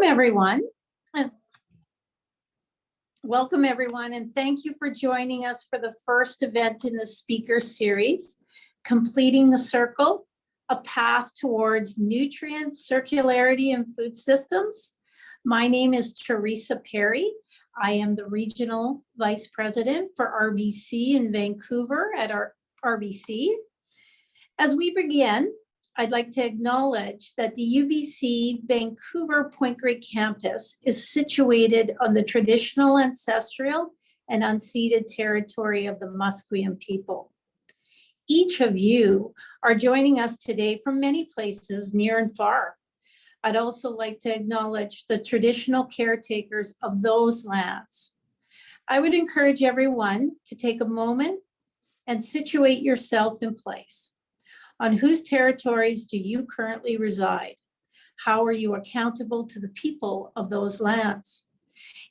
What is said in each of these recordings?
everyone. Welcome, everyone, and thank you for joining us for the first event in the speaker series, Completing the Circle, a Path Towards Nutrients, Circularity, and Food Systems. My name is Teresa Perry. I am the Regional Vice President for RBC in Vancouver at our RBC. As we begin, I'd like to acknowledge that the UBC Vancouver Point Grey campus is situated on the traditional, ancestral, and unceded territory of the Musqueam people. Each of you are joining us today from many places near and far. I'd also like to acknowledge the traditional caretakers of those lands. I would encourage everyone to take a moment and situate yourself in place. On whose territories do you currently reside? How are you accountable to the people of those lands?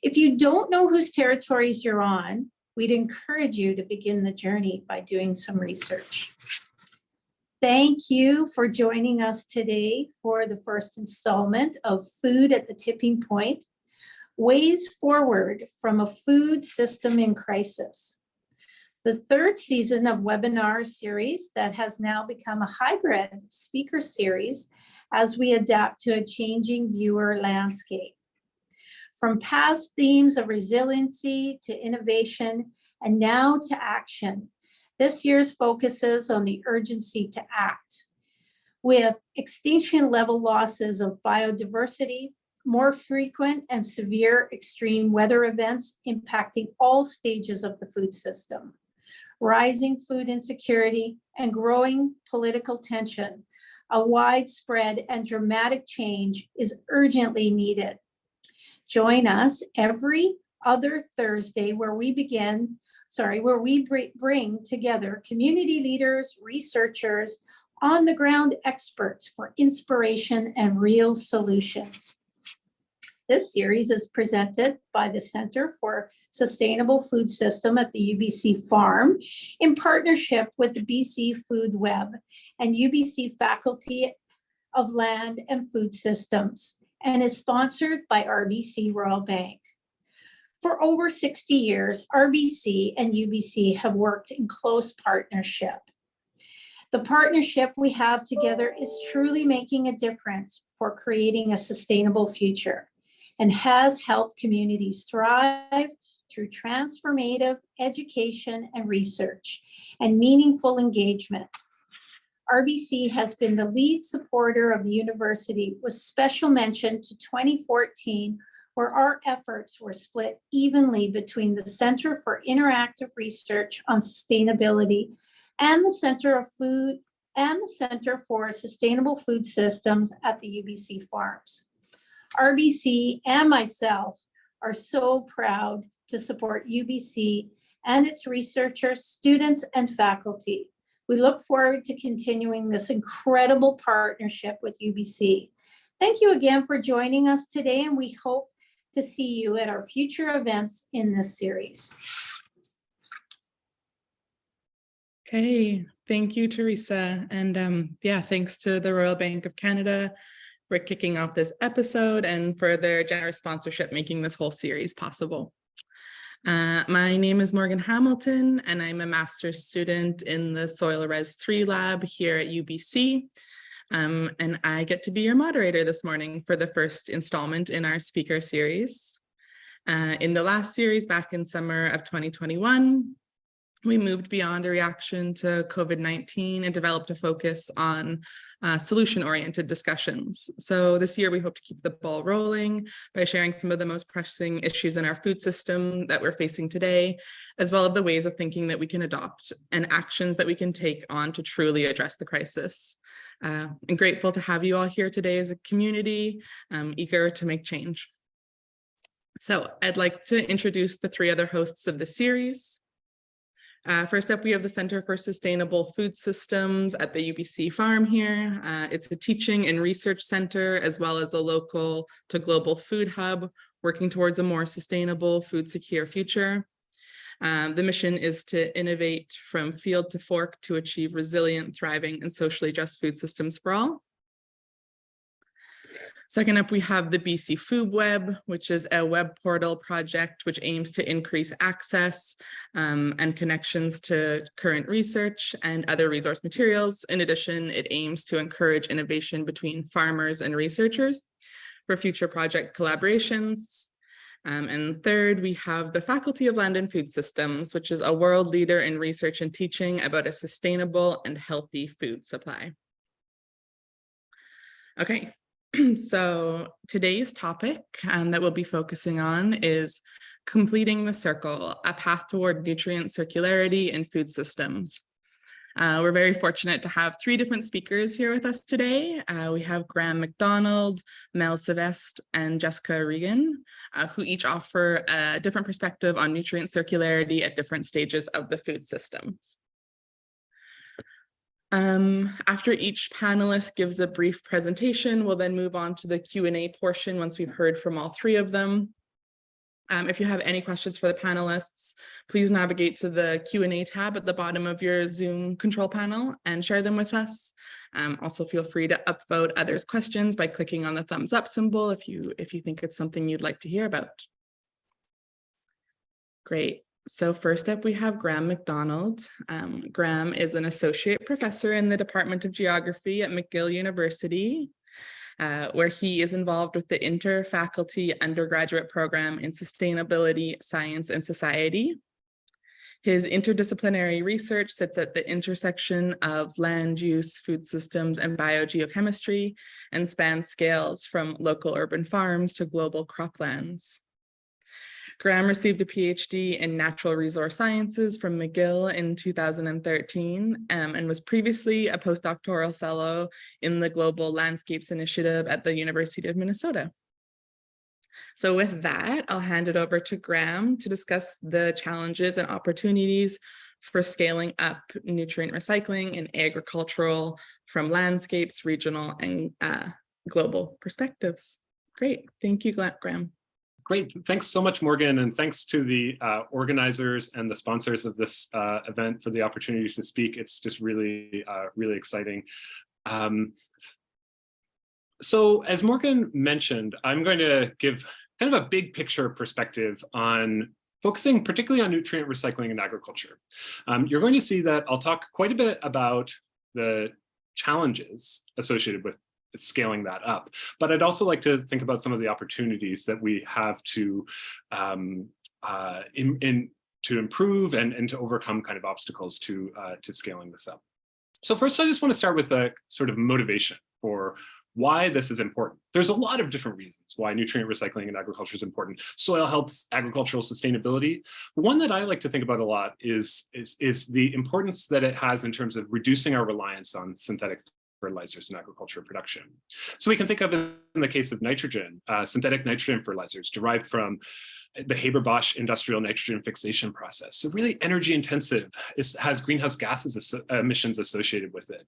If you don't know whose territories you're on, we'd encourage you to begin the journey by doing some research. Thank you for joining us today for the first installment of Food at the Tipping Point, Ways Forward from a Food System in Crisis. The third season of webinar series that has now become a hybrid speaker series as we adapt to a changing viewer landscape. From past themes of resiliency to innovation and now to action, this year's focuses on the urgency to act. With extinction level losses of biodiversity, more frequent and severe extreme weather events impacting all stages of the food system, rising food insecurity, and growing political tension, a widespread and dramatic change is urgently needed. Join us every other Thursday where we bring together community leaders, researchers, on-the-ground experts for inspiration and real solutions. This series is presented by the Center for Sustainable Food System at the UBC Farm in partnership with the BC Food Web and UBC Faculty of Land and Food Systems, and is sponsored by RBC Royal Bank. For over 60 years, RBC and UBC have worked in close partnership. The partnership we have together is truly making a difference for creating a sustainable future, and has helped communities thrive through transformative education and research and meaningful engagement. RBC has been the lead supporter of the university with special mention to 2014, where our efforts were split evenly between the Center for Interactive Research on Sustainability and the Center for Sustainable Food Systems at the UBC Farms. RBC and myself are so proud to support UBC and its researchers, students, and faculty. We look forward to continuing this incredible partnership with UBC. Thank you again for joining us today, and we hope to see you at our future events in this series. Okay, thank you, Teresa. And thanks to the Royal Bank of Canada for kicking off this episode and for their generous sponsorship making this whole series possible. My name is Morgan Hamilton, and I'm a master's student in the Soil Res 3 lab here at UBC. And I get to be your moderator this morning for the first installment in our speaker series. In the last series back in summer of 2021, we moved beyond a reaction to COVID-19 and developed a focus on solution-oriented discussions. So this year, we hope to keep the ball rolling by sharing some of the most pressing issues in our food system that we're facing today, as well as the ways of thinking that we can adopt and actions that we can take on to truly address the crisis. I'm grateful to have you all here today as a community, eager to make change. So I'd like to introduce the three other hosts of the series. First up, we have the Center for Sustainable Food Systems at the UBC Farm here. It's a teaching and research center, as well as a local to global food hub, working towards a more sustainable, food secure future. The mission is to innovate from field to fork to achieve resilient, thriving, and socially just food systems for all. Second up, we have the BC Food Web, which is a web portal project which aims to increase access and connections to current research and other resource materials. In addition, it aims to encourage innovation between farmers and researchers for future project collaborations. And third, we have the Faculty of Land and Food Systems, which is a world leader in research and teaching about a sustainable and healthy food supply. Okay. So today's topic that we'll be focusing on is completing the circle, a path toward nutrient circularity in food systems. We're very fortunate to have 3 different speakers here with us today. We have Graham McDonald, Mel Sylvestre, and Jessica Regan, who each offer a different perspective on nutrient circularity at different stages of the food systems. After each panelist gives a brief presentation, we'll then move on to the Q&A portion once we've heard from all 3 of them. If you have any questions for the panelists, please navigate to the Q&A tab at the bottom of your Zoom control panel and share them with us. Also, feel free to upvote others' questions by clicking on the thumbs up symbol if you think it's something you'd like to hear about. Great. So first up, we have Graham McDonald. Graham is an associate professor in the Department of Geography at McGill University, where he is involved with the inter-faculty undergraduate program in sustainability, science, and society. His interdisciplinary research sits at the intersection of land use, food systems, and biogeochemistry, and spans scales from local urban farms to global croplands. Graham received a PhD in natural resource sciences from McGill in 2013 and was previously a postdoctoral fellow in the Global Landscapes Initiative at the University of Minnesota. So with that, I'll hand it over to Graham to discuss the challenges and opportunities for scaling up nutrient recycling in agricultural from landscapes, regional, and global perspectives. Great. Thank you, Graham. Great. Thanks so much, Morgan, and thanks to the organizers and the sponsors of this event for the opportunity to speak. It's just really, really exciting. So as Morgan mentioned, I'm going to give kind of a big picture perspective on focusing particularly on nutrient recycling in agriculture. You're going to see that I'll talk quite a bit about the challenges associated with scaling that up. But I'd also like to think about some of the opportunities that we have to improve and to overcome kind of obstacles to scaling this up. So first, I just want to start with a sort of motivation for why this is important. There's a lot of different reasons why nutrient recycling in agriculture is important. Soil health, agricultural sustainability. One that I like to think about a lot is the importance that it has in terms of reducing our reliance on synthetic fertilizers in agricultural production. So we can think of, in the case of nitrogen, synthetic nitrogen fertilizers derived from the Haber-Bosch industrial nitrogen fixation process. So really energy intensive, has greenhouse gases emissions associated with it.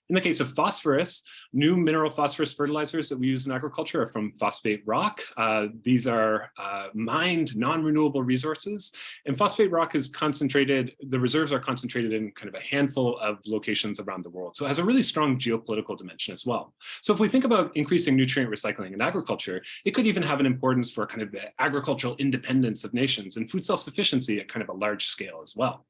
In the case of phosphorus, new mineral phosphorus fertilizers that we use in agriculture are from phosphate rock. These are mined non-renewable resources, and phosphate rock is concentrated, the reserves are concentrated in kind of a handful of locations around the world. So it has a really strong geopolitical dimension as well. So if we think about increasing nutrient recycling in agriculture, it could even have an importance for kind of the agricultural independence of nations and food self-sufficiency at kind of a large scale as well.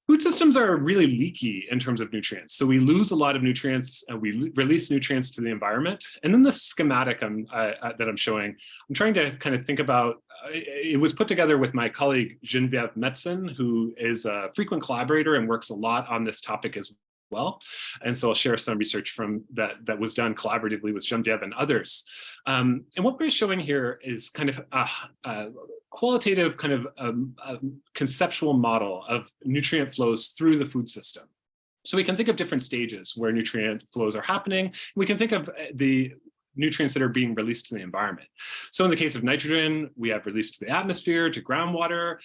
Food systems are really leaky in terms of nutrients. So we lose a lot of nutrients and we release nutrients to the environment. And then the schematic that I'm showing, I'm trying to kind of think about, it was put together with my colleague Geneviève Metzen, who is a frequent collaborator and works a lot on this topic as well. And so I'll share some research from that was done collaboratively with Geneviève and others. And what we're showing here is kind of a qualitative kind of conceptual model of nutrient flows through the food system. So we can think of different stages where nutrient flows are happening. We can think of the nutrients that are being released to the environment. So in the case of nitrogen, we have released to the atmosphere, to groundwater.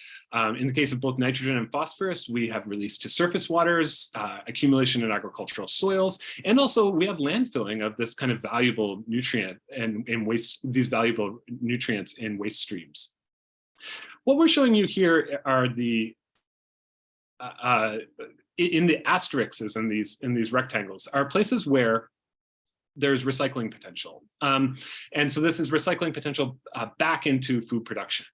In the case of both nitrogen and phosphorus, we have released to surface waters, accumulation in agricultural soils, and also we have landfilling of this kind of valuable nutrient and waste, these valuable nutrients in waste streams. What we're showing you here are the in the asterisks in these rectangles are places where there's recycling potential. And so this is recycling potential back into food production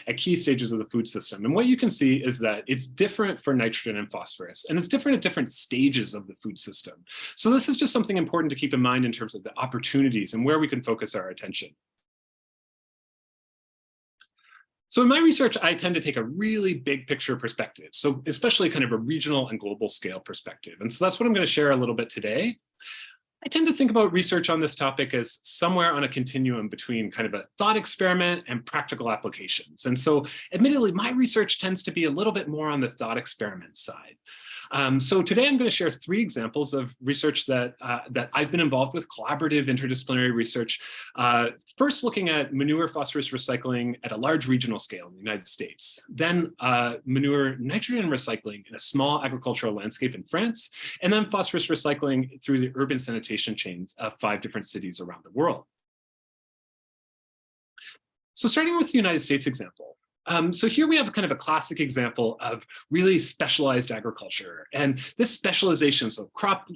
at key stages of the food system. And what you can see is that it's different for nitrogen and phosphorus, and it's different at different stages of the food system. So this is just something important to keep in mind in terms of the opportunities and where we can focus our attention. So in my research, I tend to take a really big picture perspective, so especially kind of a regional and global scale perspective. And so that's what I'm going to share a little bit today. I tend to think about research on this topic as somewhere on a continuum between kind of a thought experiment and practical applications. And so admittedly, my research tends to be a little bit more on the thought experiment side. So today I'm going to share 3 examples of research that I've been involved with, collaborative interdisciplinary research. First, looking at manure phosphorus recycling at a large regional scale in the United States. Then manure nitrogen recycling in a small agricultural landscape in France. And then phosphorus recycling through the urban sanitation chains of 5 different cities around the world. So starting with the United States example. So here we have kind of a classic example of really specialized agriculture. And this specialization, so crop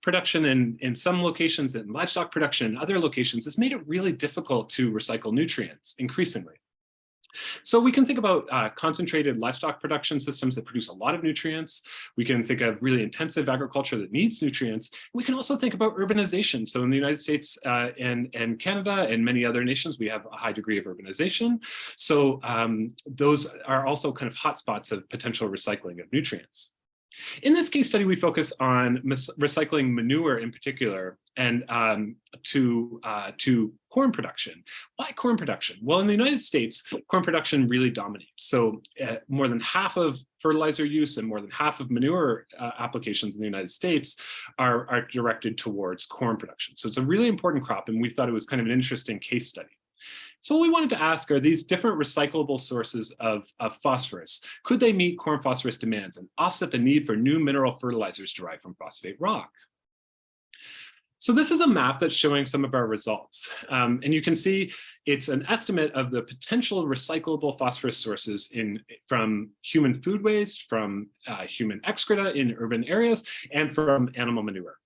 production in some locations and livestock production in other locations, has made it really difficult to recycle nutrients increasingly. So we can think about concentrated livestock production systems that produce a lot of nutrients. We can think of really intensive agriculture that needs nutrients. We can also think about urbanization. So in the United States and Canada and many other nations, we have a high degree of urbanization. So those are also kind of hotspots of potential recycling of nutrients. In this case study, we focus on recycling manure in particular and to corn production. Why corn production? Well, in the United States, corn production really dominates. So more than half of fertilizer use and more than half of manure applications in the United States are directed towards corn production. So it's a really important crop, and we thought it was kind of an interesting case study. So what we wanted to ask are these different recyclable sources of phosphorus. Could they meet corn phosphorus demands and offset the need for new mineral fertilizers derived from phosphate rock? So this is a map that's showing some of our results. And you can see it's an estimate of the potential recyclable phosphorus sources from human food waste, from human excreta in urban areas, and from animal manure.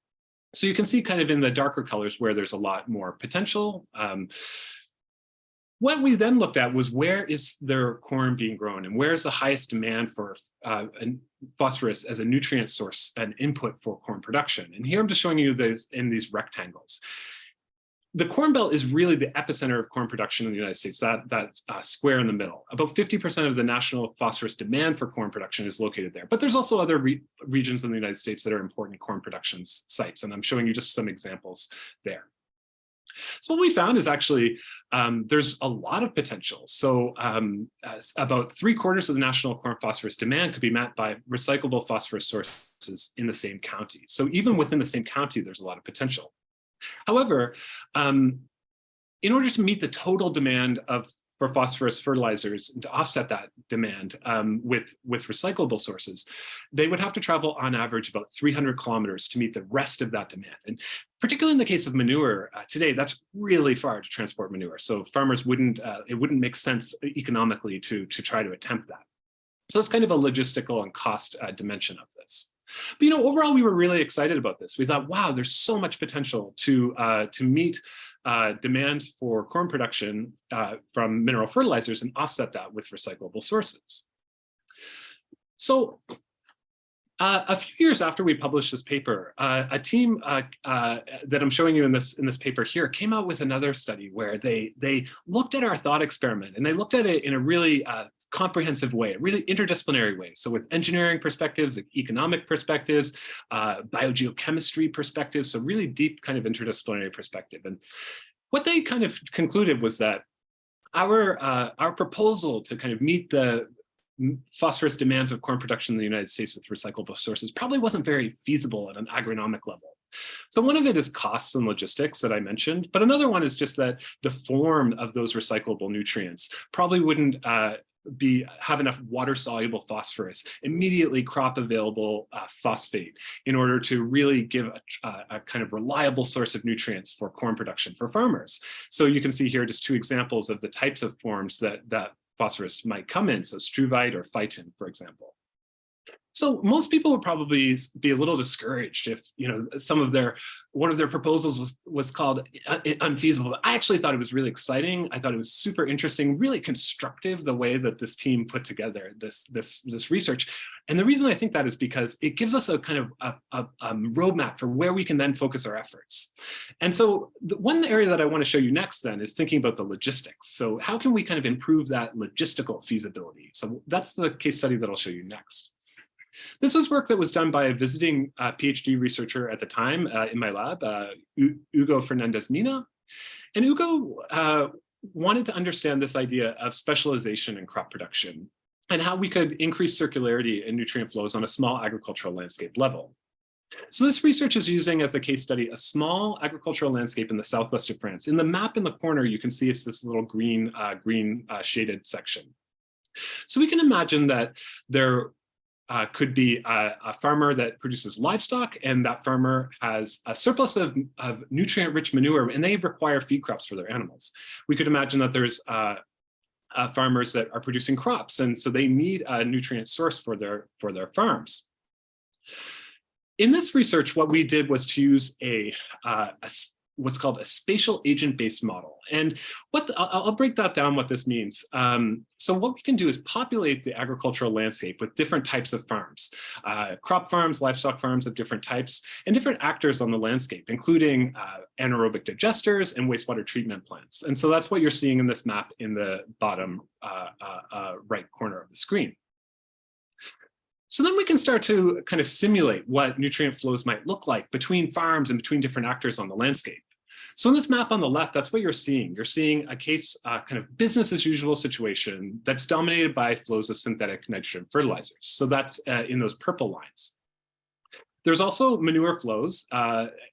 So you can see kind of in the darker colors where there's a lot more potential. What we then looked at was where is their corn being grown and where is the highest demand for phosphorus as a nutrient source and input for corn production. And here I'm just showing you those in these rectangles. The Corn Belt is really the epicenter of corn production in the United States, that square in the middle. About 50% of the national phosphorus demand for corn production is located there. But there's also other regions in the United States that are important corn production sites. And I'm showing you just some examples there. So what we found is actually there's a lot of potential. So about 3/4 of the national corn phosphorus demand could be met by recyclable phosphorus sources in the same county. So even within the same county, there's a lot of potential. However, in order to meet the total demand for phosphorus fertilizers and to offset that demand with recyclable sources, they would have to travel on average about 300 kilometers to meet the rest of that demand. And particularly in the case of manure, today, that's really far to transport manure. So farmers it wouldn't make sense economically to try to attempt that. So it's kind of a logistical and cost dimension of this. But overall, we were really excited about this. We thought, wow, there's so much potential to meet demands for corn production from mineral fertilizers and offset that with recyclable sources. So a few years after we published this paper, a team that I'm showing you in this paper here came out with another study where they looked at our thought experiment, and they looked at it in a really comprehensive way, a really interdisciplinary way. So with engineering perspectives, economic perspectives, biogeochemistry perspectives, so really deep kind of interdisciplinary perspective. And what they kind of concluded was that our proposal to kind of meet the phosphorus demands of corn production in the United States with recyclable sources probably wasn't very feasible at an agronomic level. So one of it is costs and logistics that I mentioned, but another one is just that the form of those recyclable nutrients probably wouldn't have enough water-soluble phosphorus, immediately crop-available phosphate, in order to really give a kind of reliable source of nutrients for corn production for farmers. So you can see here just 2 examples of the types of forms that phosphorus might come in, so struvite or phytin, for example. So most people would probably be a little discouraged if, one of their proposals was called unfeasible. But I actually thought it was really exciting. I thought it was super interesting, really constructive, the way that this team put together this research. And the reason I think that is because it gives us a kind of a roadmap for where we can then focus our efforts. And so the one area that I want to show you next then is thinking about the logistics. So how can we kind of improve that logistical feasibility? So that's the case study that I'll show you next. This was work that was done by a visiting PhD researcher at the time in my lab, Hugo Fernandez Mina. And Hugo wanted to understand this idea of specialization in crop production and how we could increase circularity and nutrient flows on a small agricultural landscape level. So this research is using as a case study a small agricultural landscape in the southwest of France. In the map in the corner, you can see it's this little green shaded section. So we can imagine that there could be a farmer that produces livestock, and that farmer has a surplus of nutrient-rich manure, and they require feed crops for their animals. We could imagine that there's farmers that are producing crops, and so they need a nutrient source for their farms. In this research, what we did was to use what's called a spatial agent-based model. And I'll break that down, what this means. So what we can do is populate the agricultural landscape with different types of farms, crop farms, livestock farms of different types, and different actors on the landscape, including anaerobic digesters and wastewater treatment plants. And so that's what you're seeing in this map in the bottom right corner of the screen. So then we can start to kind of simulate what nutrient flows might look like between farms and between different actors on the landscape. So in this map on the left, that's what you're seeing. You're seeing a case kind of business as usual situation that's dominated by flows of synthetic nitrogen fertilizers. So that's in those purple lines. There's also manure flows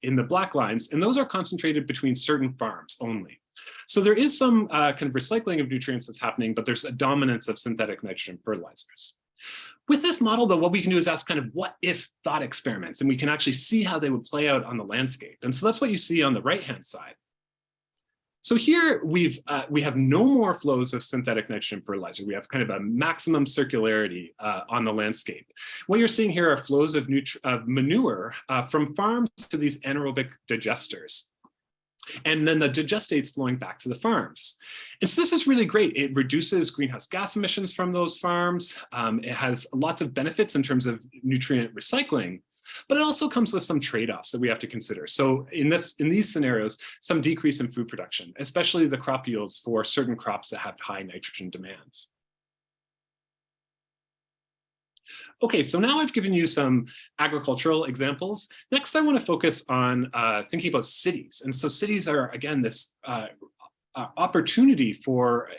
in the black lines, and those are concentrated between certain farms only. So there is some kind of recycling of nutrients that's happening, but there's a dominance of synthetic nitrogen fertilizers. With this model, though, what we can do is ask kind of what if thought experiments, and we can actually see how they would play out on the landscape. And so that's what you see on the right-hand side. So here we have no more flows of synthetic nitrogen fertilizer. We have kind of a maximum circularity on the landscape. What you're seeing here are flows of manure from farms to these anaerobic digesters. And then the digestates flowing back to the farms. And so this is really great. It reduces greenhouse gas emissions from those farms. It has lots of benefits in terms of nutrient recycling, but it also comes with some trade-offs that we have to consider. So in these scenarios, some decrease in food production, especially the crop yields for certain crops that have high nitrogen demands. Okay, so now I've given you some agricultural examples. Next, I want to focus on thinking about cities. And so cities are, again, this opportunity for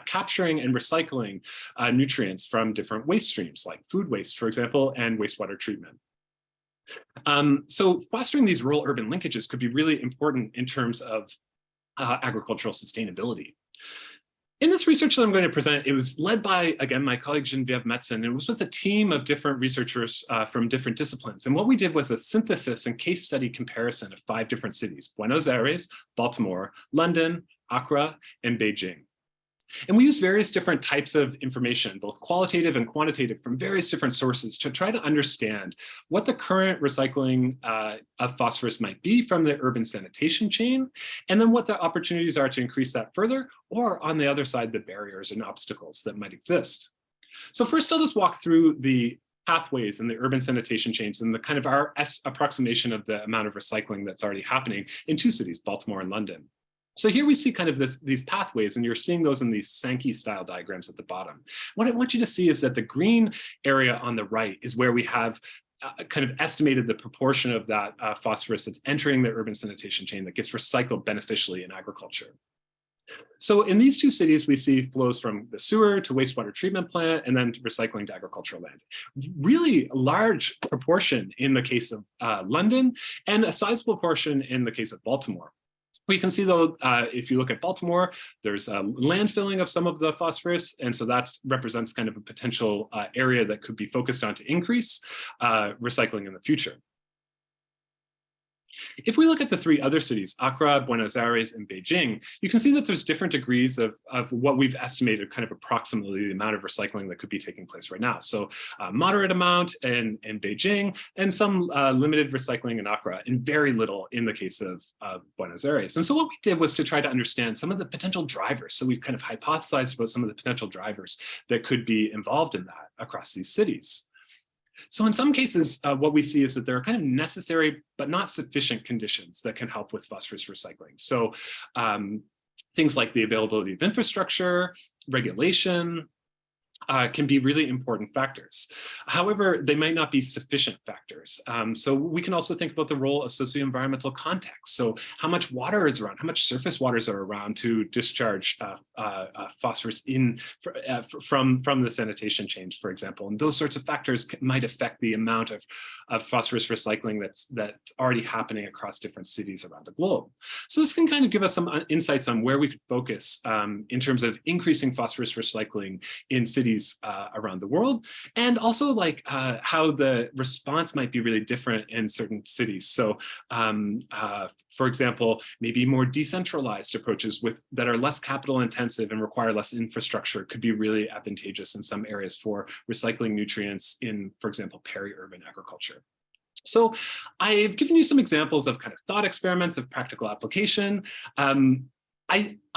capturing and recycling nutrients from different waste streams, like food waste, for example, and wastewater treatment. So fostering these rural-urban linkages could be really important in terms of agricultural sustainability. In this research that I'm going to present, it was led by, again, my colleague Geneviève Metzen. It was with a team of different researchers from different disciplines. And what we did was a synthesis and case study comparison of 5 different cities: Buenos Aires, Baltimore, London, Accra, and Beijing. And we used various different types of information, both qualitative and quantitative, from various different sources to try to understand what the current recycling of phosphorus might be from the urban sanitation chain, and then what the opportunities are to increase that further, or on the other side, the barriers and obstacles that might exist. So first, I'll just walk through the pathways in the urban sanitation chains and the kind of our approximation of the amount of recycling that's already happening in 2 cities, Baltimore and London. So here we see kind of these pathways, and you're seeing those in these Sankey style diagrams at the bottom. What I want you to see is that the green area on the right is where we have kind of estimated the proportion of that phosphorus that's entering the urban sanitation chain that gets recycled beneficially in agriculture. So in these 2 cities, we see flows from the sewer to wastewater treatment plant and then to recycling to agricultural land. Really large proportion in the case of London, and a sizable portion in the case of Baltimore. We can see, though, if you look at Baltimore, there's landfilling of some of the phosphorus, and so that represents kind of a potential area that could be focused on to increase recycling in the future. If we look at the three other cities, Accra, Buenos Aires, and Beijing, you can see that there's different degrees of what we've estimated kind of approximately the amount of recycling that could be taking place right now. So moderate amount in Beijing, and some limited recycling in Accra, and very little in the case of Buenos Aires. And so what we did was to try to understand some of the potential drivers. So we kind of hypothesized about some of the potential drivers that could be involved in that across these cities. So in some cases, what we see is that there are kind of necessary but not sufficient conditions that can help with phosphorus recycling. So things like the availability of infrastructure, regulation, can be really important factors. However, they might not be sufficient factors. So we can also think about the role of socio-environmental context. So how much water is around, how much surface waters are around to discharge phosphorus from the sanitation change, for example. And those sorts of factors might affect the amount of phosphorus recycling that's already happening across different cities around the globe. So this can kind of give us some insights on where we could focus in terms of increasing phosphorus recycling in cities around the world, and also like how the response might be really different in certain cities. So for example, maybe more decentralized approaches that are less capital intensive and require less infrastructure could be really advantageous in some areas for recycling nutrients in, for example, peri-urban agriculture. So I've given you some examples of kind of thought experiments of practical application.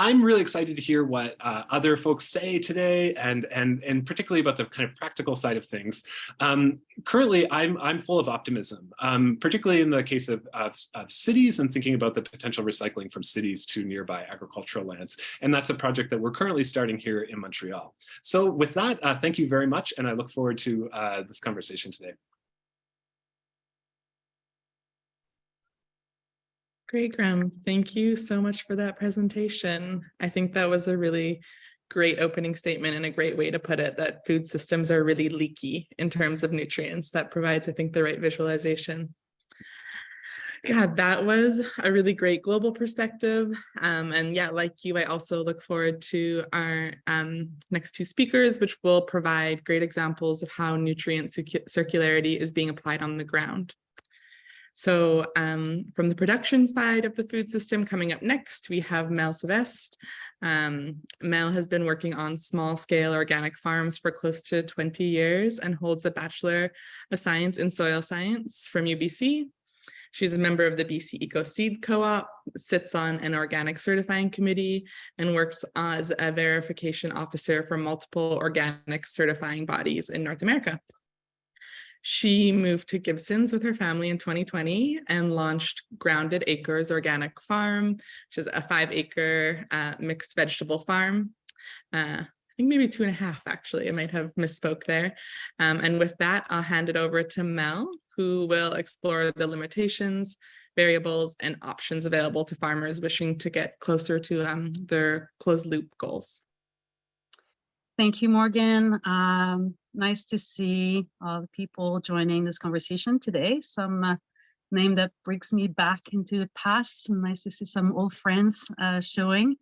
I'm really excited to hear what other folks say today, and particularly about the kind of practical side of things. Currently, I'm full of optimism, particularly in the case of cities and thinking about the potential recycling from cities to nearby agricultural lands. And that's a project that we're currently starting here in Montreal. So with that, thank you very much, and I look forward to this conversation today. Great, Graham. Thank you so much for that presentation. I think that was a really great opening statement and a great way to put it, that food systems are really leaky in terms of nutrients. That provides, I think, the right visualization. Yeah, that was a really great global perspective. And yeah, like you, I also look forward to our next two speakers, which will provide great examples of how nutrient circularity is being applied on the ground. So from the production side of the food system, coming up next, we have Mel Sylvestre. Mel has been working on small-scale organic farms for close to 20 years and holds a Bachelor of Science in Soil Science from UBC. She's a member of the BC Eco Seed Co-op, sits on an organic certifying committee, and works as a verification officer for multiple organic certifying bodies in North America. She moved to Gibsons with her family in 2020 and launched Grounded Acres Organic Farm, which is a 5-acre mixed vegetable farm. I think maybe 2.5, actually. I might have misspoke there. And with that, I'll hand it over to Mel, who will explore the limitations, variables, and options available to farmers wishing to get closer to their closed loop goals. Thank you, Morgan. Nice to see all the people joining this conversation today. Some name that brings me back into the past. Nice to see some old friends showing.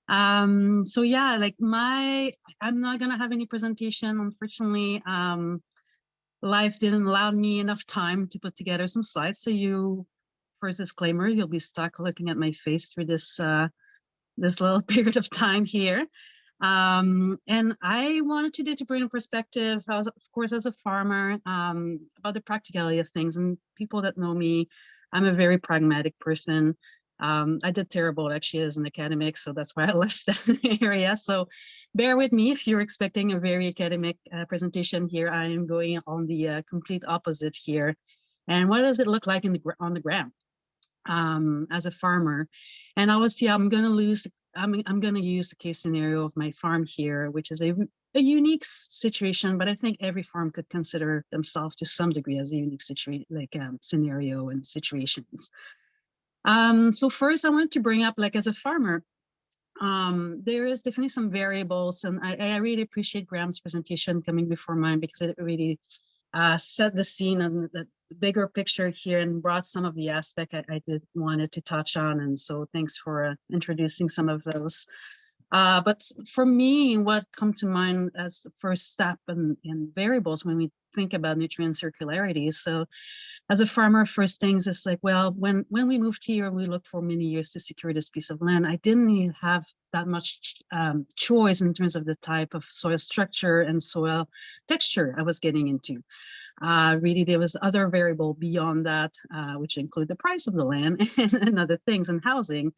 So yeah, like I'm not gonna have any presentation, unfortunately. Life didn't allow me enough time to put together some slides. So first disclaimer, you'll be stuck looking at my face through this little period of time here. And I wanted to bring a perspective, of course, as a farmer, about the practicality of things. And people that know me, I'm a very pragmatic person. I did terrible actually as an academic, so that's why I left that area. So bear with me if you're expecting a very academic presentation here. I am going on the complete opposite here. And what does it look like on the ground as a farmer? And obviously, I'm going to use the case scenario of my farm here, which is a unique situation, but I think every farm could consider themselves to some degree as a unique scenario and situations. So first, I want to bring up, like, as a farmer, there is definitely some variables, and I really appreciate Graham's presentation coming before mine, because it really set the scene and the bigger picture here and brought some of the aspect I wanted to touch on. And so thanks for introducing some of those. But for me, what comes to mind as the first step in variables when we think about nutrient circularity. So as a farmer, first things is like, well, when we moved here, we looked for many years to secure this piece of land. I didn't even have that much choice in terms of the type of soil structure and soil texture I was getting into. Really, there was other variable beyond that, which include the price of the land and other things and housing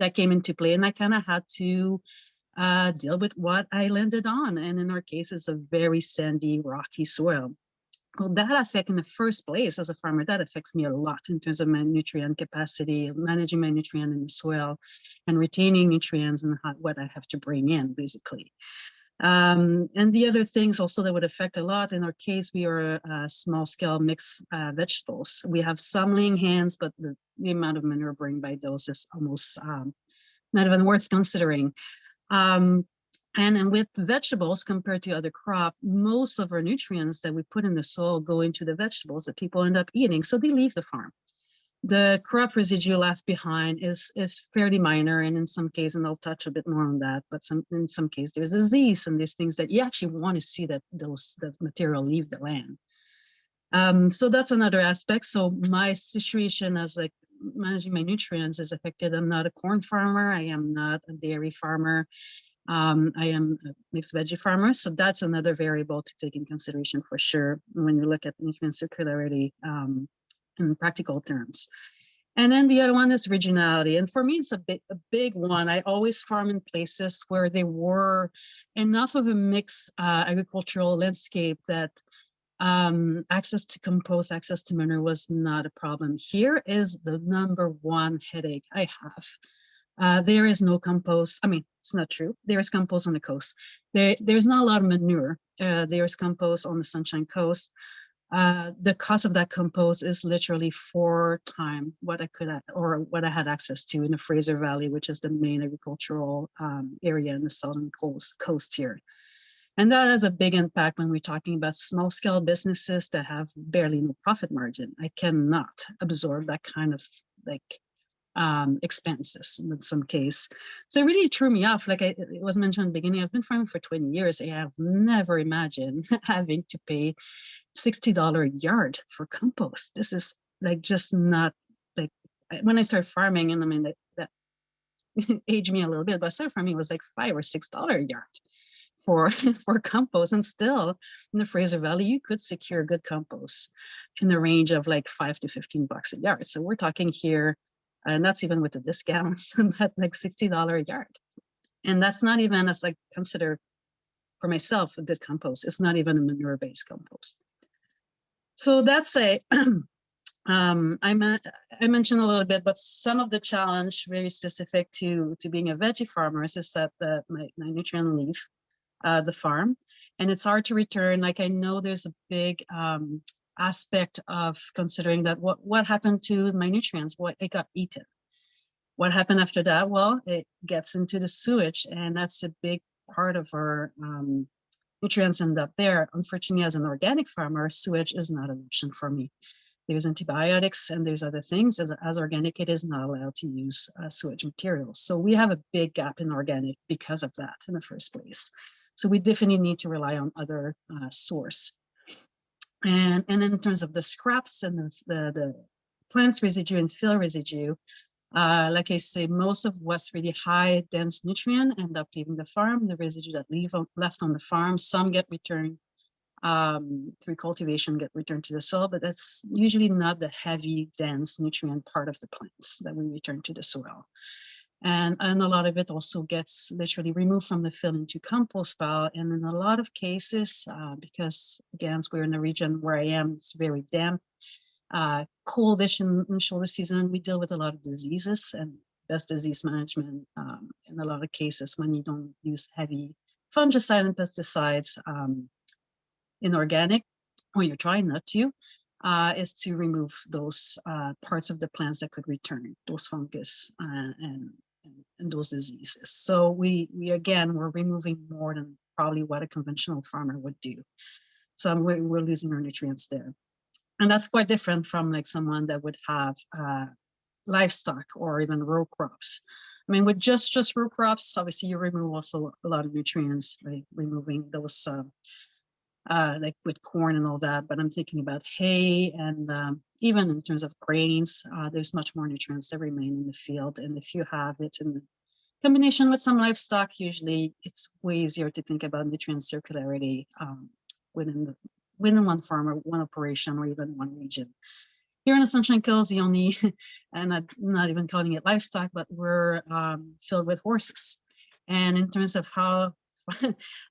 that came into play. And I kind of had to deal with what I landed on. And in our case, it's a very sandy, rocky soil. Well, that affect in the first place as a farmer, that affects me a lot in terms of my nutrient capacity, managing my nutrient in the soil and retaining nutrients and what I have to bring in, basically. And the other things also that would affect a lot, in our case, we are a small scale mixed vegetables. We have some laying hens, but the amount of manure bring by those is almost not even worth considering. And with vegetables compared to other crop, most of our nutrients that we put in the soil go into the vegetables that people end up eating. So they leave the farm. The crop residue left behind is fairly minor, and in some cases, and I'll touch a bit more on that, but in some cases there's disease and there's things that you actually want to see that that material leave the land. So that's another aspect. So my situation as like managing my nutrients is affected. I'm not a corn farmer. I am not a dairy farmer. I am a mixed veggie farmer, so that's another variable to take in consideration for sure when you look at nutrient circularity in practical terms. And then the other one is regionality, and for me, it's a big one. I always farm in places where there were enough of a mixed agricultural landscape that access to compost, access to manure was not a problem. Here is the number one headache I have. There is no compost. I mean, it's not true. There is compost on the coast. There's not a lot of manure. There is compost on the Sunshine Coast. The cost of that compost is literally 4 times what I had access to in the Fraser Valley, which is the main agricultural area in the southern coast here. And that has a big impact when we're talking about small scale businesses that have barely no profit margin. I cannot absorb that kind of expenses in some case. So it really threw me off. Like it was mentioned in the beginning, I've been farming for 20 years. And I have never imagined having to pay $60 a yard for compost. This is like just not like when I started farming, and I mean that aged me a little bit, but I started farming, it was like $5 or $6 a yard for compost. And still in the Fraser Valley, you could secure good compost in the range of like $5 to $15 a yard. So we're talking here, and that's even with the discounts, at like $60 a yard. And that's not even as I consider for myself a good compost. It's not even a manure-based compost. So that's I mentioned a little bit, but some of the challenge very specific to being a veggie farmer is that my nutrient leave the farm, and it's hard to return. Like I know there's a big aspect of considering that what happened to my nutrients, what it got eaten. What happened after that? Well, it gets into the sewage, and that's a big part of our nutrients end up there. Unfortunately, as an organic farmer, sewage is not an option for me. There's antibiotics and there's other things. As organic, it is not allowed to use sewage materials. So we have a big gap in organic because of that in the first place. So we definitely need to rely on other source. And in terms of the scraps and the plants residue and fill residue, like I say, most of what's really high dense nutrient end up leaving the farm. The residue that left on the farm, some get returned through cultivation, get returned to the soil, but that's usually not the heavy dense nutrient part of the plants that we return to the soil. And a lot of it also gets literally removed from the fill into compost pile. And in a lot of cases, because again, we're in a region where I am, it's very damp, coldish in shoulder season, we deal with a lot of diseases and best disease management in a lot of cases when you don't use heavy fungicide and pesticides in organic, or you're trying not to, is to remove those parts of the plants that could return those fungus and those diseases. So we're removing more than probably what a conventional farmer would do. So we're losing our nutrients there. And that's quite different from like someone that would have livestock or even row crops. I mean, with just row crops, obviously you remove also a lot of nutrients, like removing those, like with corn and all that. But I'm thinking about hay and even in terms of grains, there's much more nutrients that remain in the field. And if you have it in combination with some livestock, usually it's way easier to think about nutrient circularity within one farm or one operation or even one region. Here in the Sunshine Coast, the only, and I'm not even calling it livestock, but we're filled with horses. And in terms of how,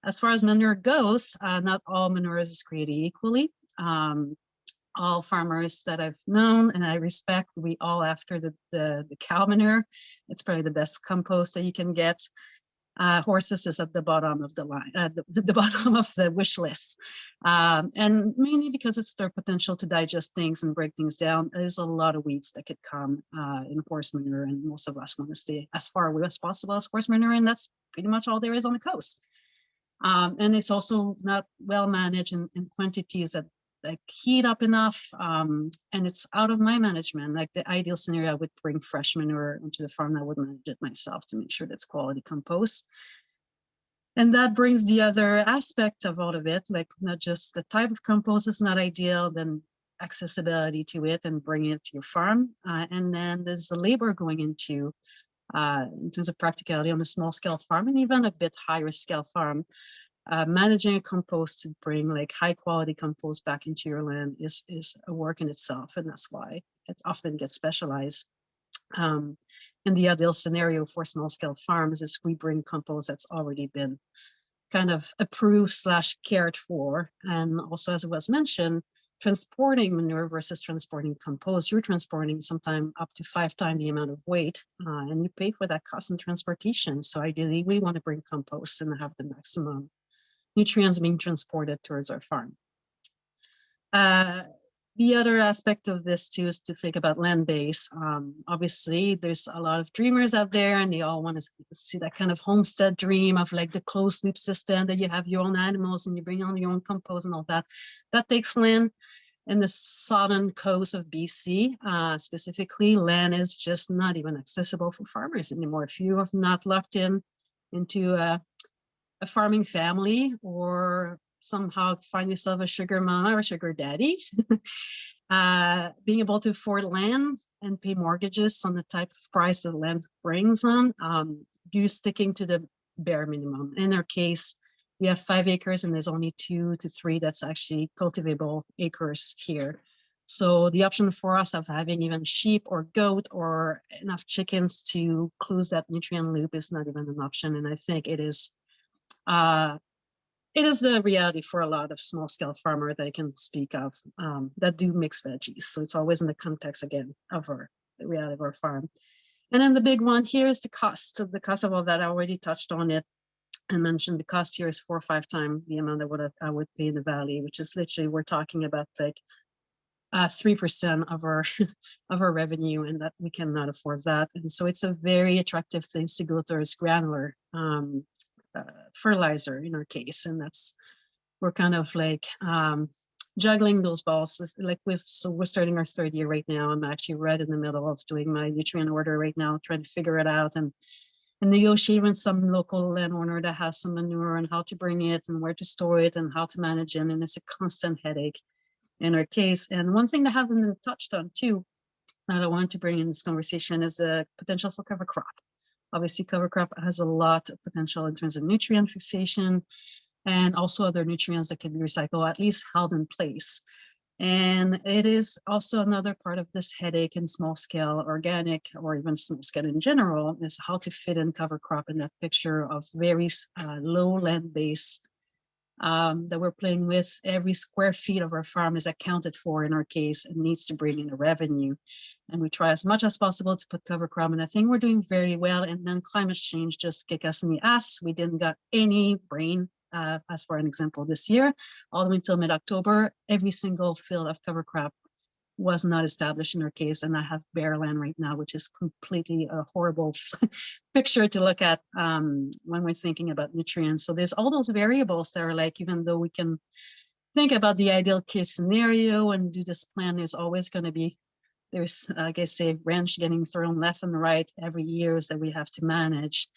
as far as manure goes, not all manure is created equally. All farmers that I've known and I respect, we all after the cow manure. It's probably the best compost that you can get. Horses is at the bottom of the line, the bottom of the wish list. And mainly because it's their potential to digest things and break things down. There's a lot of weeds that could come in horse manure, and most of us want to stay as far away as possible as horse manure, and that's pretty much all there is on the coast. And it's also not well managed in quantities that like heat up enough, and it's out of my management. Like the ideal scenario, I would bring fresh manure into the farm. I would manage it myself to make sure that's quality compost. And that brings the other aspect of all of it, like not just the type of compost is not ideal, then accessibility to it and bringing it to your farm. And then there's the labor going into in terms of practicality on a small scale farm and even a bit higher scale farm. Managing a compost to bring like high quality compost back into your land is a work in itself, and that's why it often gets specialized. And the ideal scenario for small scale farms is we bring compost that's already been kind of approved / cared for. And also, as it was mentioned, transporting manure versus transporting compost, you're transporting sometimes up to 5 times the amount of weight, and you pay for that cost in transportation. So ideally, we want to bring compost and have the maximum nutrients being transported towards our farm. The other aspect of this too is to think about land base. Obviously, there's a lot of dreamers out there and they all want to see that kind of homestead dream of like the closed loop system that you have your own animals and you bring on your own compost and all that. That takes land. In the southern coast of BC, specifically, land is just not even accessible for farmers anymore. If you have not locked into a farming family or somehow find yourself a sugar mama or sugar daddy, being able to afford land and pay mortgages on the type of price that land brings on, you're sticking to the bare minimum. In our case, we have 5 acres and there's only 2 to 3 that's actually cultivable acres here. So the option for us of having even sheep or goat or enough chickens to close that nutrient loop is not even an option. And I think it is the reality for a lot of small scale farmers that I can speak of that do mix veggies. So it's always in the context again of the reality of our farm. And then the big one here is the cost. So the cost of all that, I already touched on it and mentioned the cost here is 4 or 5 times the amount I would pay in the valley, which is literally we're talking about like 3% of our of our revenue, and that we cannot afford that. And so it's a very attractive thing to go towards granular fertilizer in our case, and we're kind of like juggling those balls. Like so we're starting our 3rd year right now. I'm actually right in the middle of doing my nutrient order right now, trying to figure it out and negotiate with some local landowner that has some manure and how to bring it and where to store it and how to manage it. And it's a constant headache in our case. And one thing that haven't been touched on too, that I wanted to bring in this conversation is the potential for cover crop. Obviously, cover crop has a lot of potential in terms of nutrient fixation and also other nutrients that can be recycled, at least held in place. And it is also another part of this headache in small scale organic or even small scale in general is how to fit in cover crop in that picture of very low land base that we're playing with. Every square feet of our farm is accounted for in our case and needs to bring in a revenue. And we try as much as possible to put cover crop, and I think we're doing very well. And then climate change just kicked us in the ass. We didn't got any rain, as for an example, this year, all the way until mid-October. Every single field of cover crop was not established in our case, and I have bare land right now, which is completely a horrible picture to look at when we're thinking about nutrients. So there's all those variables that are like, even though we can think about the ideal case scenario and do this plan, there's always going to be there's, I guess, a wrench getting thrown left and right every year that we have to manage.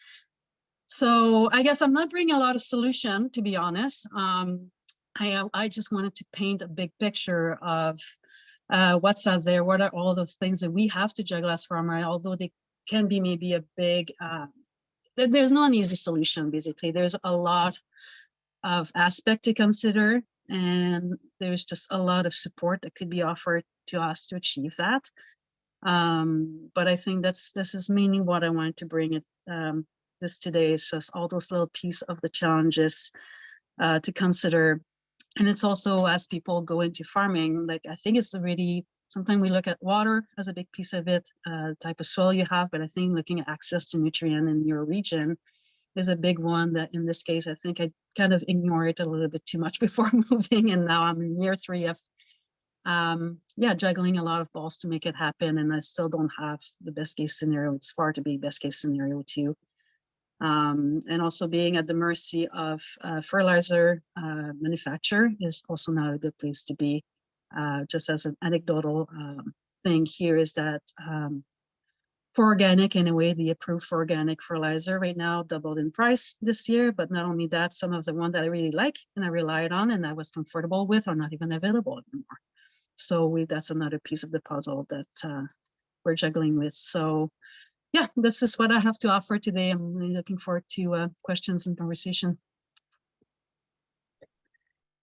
So I guess I'm not bringing a lot of solution, to be honest. I just wanted to paint a big picture of what's out there, what are all the things that we have to juggle as farmers, although they can be maybe a big, there's not an easy solution, basically. There's a lot of aspect to consider, and there's just a lot of support that could be offered to us to achieve that. But I think this is mainly what I wanted to bring it this today. Is just all those little pieces of the challenges to consider. And it's also, as people go into farming, like I think it's really, sometimes we look at water as a big piece of it, type of soil you have, but I think looking at access to nutrient in your region is a big one that in this case, I think I kind of ignored it a little bit too much before moving. And now I'm in year 3 of juggling a lot of balls to make it happen. And I still don't have the best case scenario. It's far to be best case scenario too. And also being at the mercy of fertilizer manufacturer is also not a good place to be. Just as an anecdotal thing here is that for organic, anyway, the approved for organic fertilizer right now doubled in price this year. But not only that, some of the ones that I really like and I relied on and I was comfortable with are not even available anymore. So that's another piece of the puzzle that we're juggling with. So yeah, this is what I have to offer today. I'm really looking forward to questions and conversation.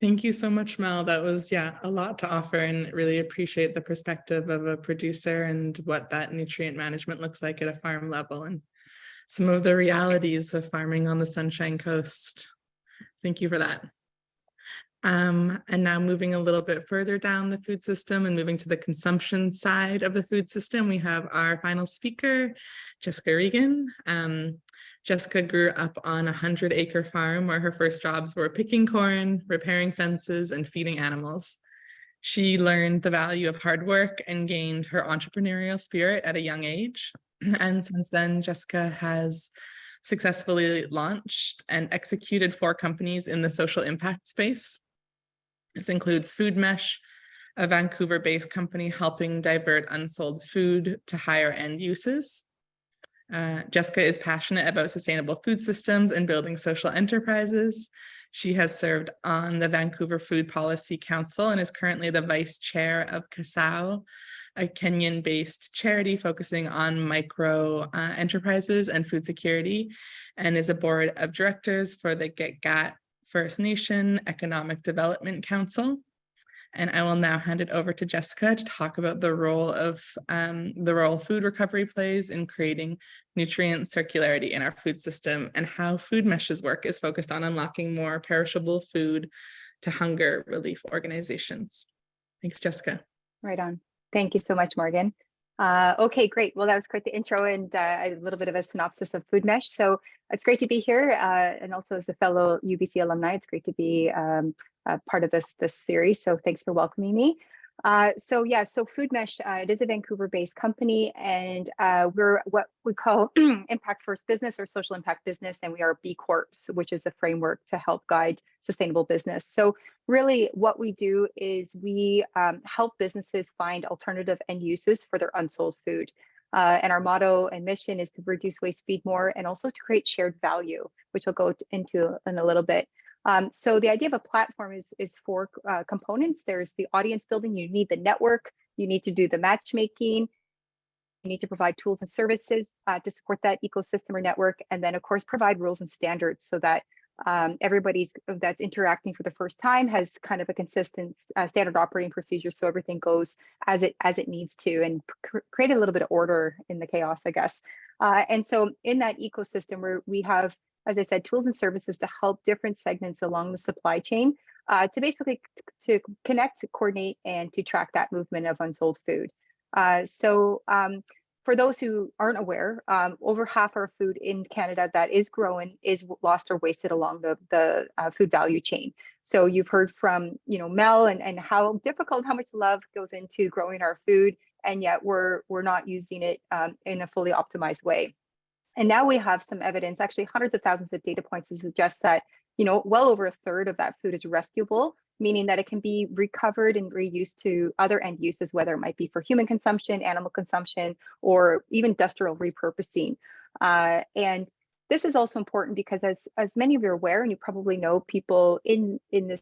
Thank you so much, Mel. That was, a lot to offer, and really appreciate the perspective of a producer and what that nutrient management looks like at a farm level and some of the realities of farming on the Sunshine Coast. Thank you for that. And now moving a little bit further down the food system and moving to the consumption side of the food system, we have our final speaker, Jessica Regan. Jessica grew up on a 100-acre farm where her first jobs were picking corn, repairing fences, and feeding animals. She learned the value of hard work and gained her entrepreneurial spirit at a young age. And since then, Jessica has successfully launched and executed 4 companies in the social impact space. This includes Food Mesh, a Vancouver-based company helping divert unsold food to higher end uses. Jessica is passionate about sustainable food systems and building social enterprises. She has served on the Vancouver Food Policy Council and is currently the vice chair of Kasao, a Kenyan-based charity focusing on micro enterprises and food security, and is a board of directors for the Gitgat First Nation Economic Development Council. And I will now hand it over to Jessica to talk about the role food recovery plays in creating nutrient circularity in our food system, and how Food Mesh's work is focused on unlocking more perishable food to hunger relief organizations. Thanks, Jessica. Right on. Thank you so much, Morgan. Okay, great. Well, that was quite the intro and a little bit of a synopsis of Food Mesh. So it's great to be here, and also as a fellow UBC alumni, it's great to be part of this series. So thanks for welcoming me. So Food Mesh, it is a Vancouver-based company, and we're what we call impact first business or social impact business, and we are B Corps, which is a framework to help guide sustainable business. So really what we do is we help businesses find alternative end uses for their unsold food. And our motto and mission is to reduce waste, feed more, and also to create shared value, which we'll go into in a little bit. So the idea of a platform is 4 components. There's the audience building. You need the network. You need to do the matchmaking. You need to provide tools and services to support that ecosystem or network. And then, of course, provide rules and standards so that everybody's that's interacting for the first time has kind of a consistent standard operating procedure, so everything goes as it needs to, and create a little bit of order in the chaos, I guess. And so in that ecosystem where we have, as I said, tools and services to help different segments along the supply chain to basically to connect, to coordinate, and to track that movement of unsold food. For those who aren't aware, over half our food in Canada that is grown is lost or wasted along the food value chain. So you've heard from Mel and how difficult, how much love goes into growing our food, and yet we're not using it in a fully optimized way. And now we have some evidence, actually hundreds of thousands of data points, to suggest that well over a third of that food is rescuable meaning that it can be recovered and reused to other end uses, whether it might be for human consumption, animal consumption, or even industrial repurposing. And this is also important because as many of you are aware, and you probably know people in this,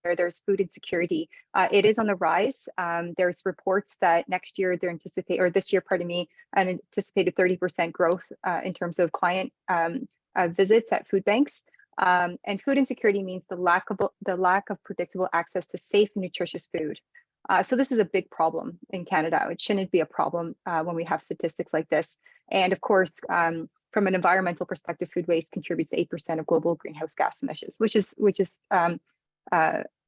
there's food insecurity. It is on the rise. There's reports that next year they're anticipate, or this year, pardon me, an anticipated 30% growth in terms of client visits at food banks. And food insecurity means the lack of predictable access to safe and nutritious food. So this is a big problem in Canada. It shouldn't be a problem when we have statistics like this. And of course, from an environmental perspective, food waste contributes to 8% of global greenhouse gas emissions, which is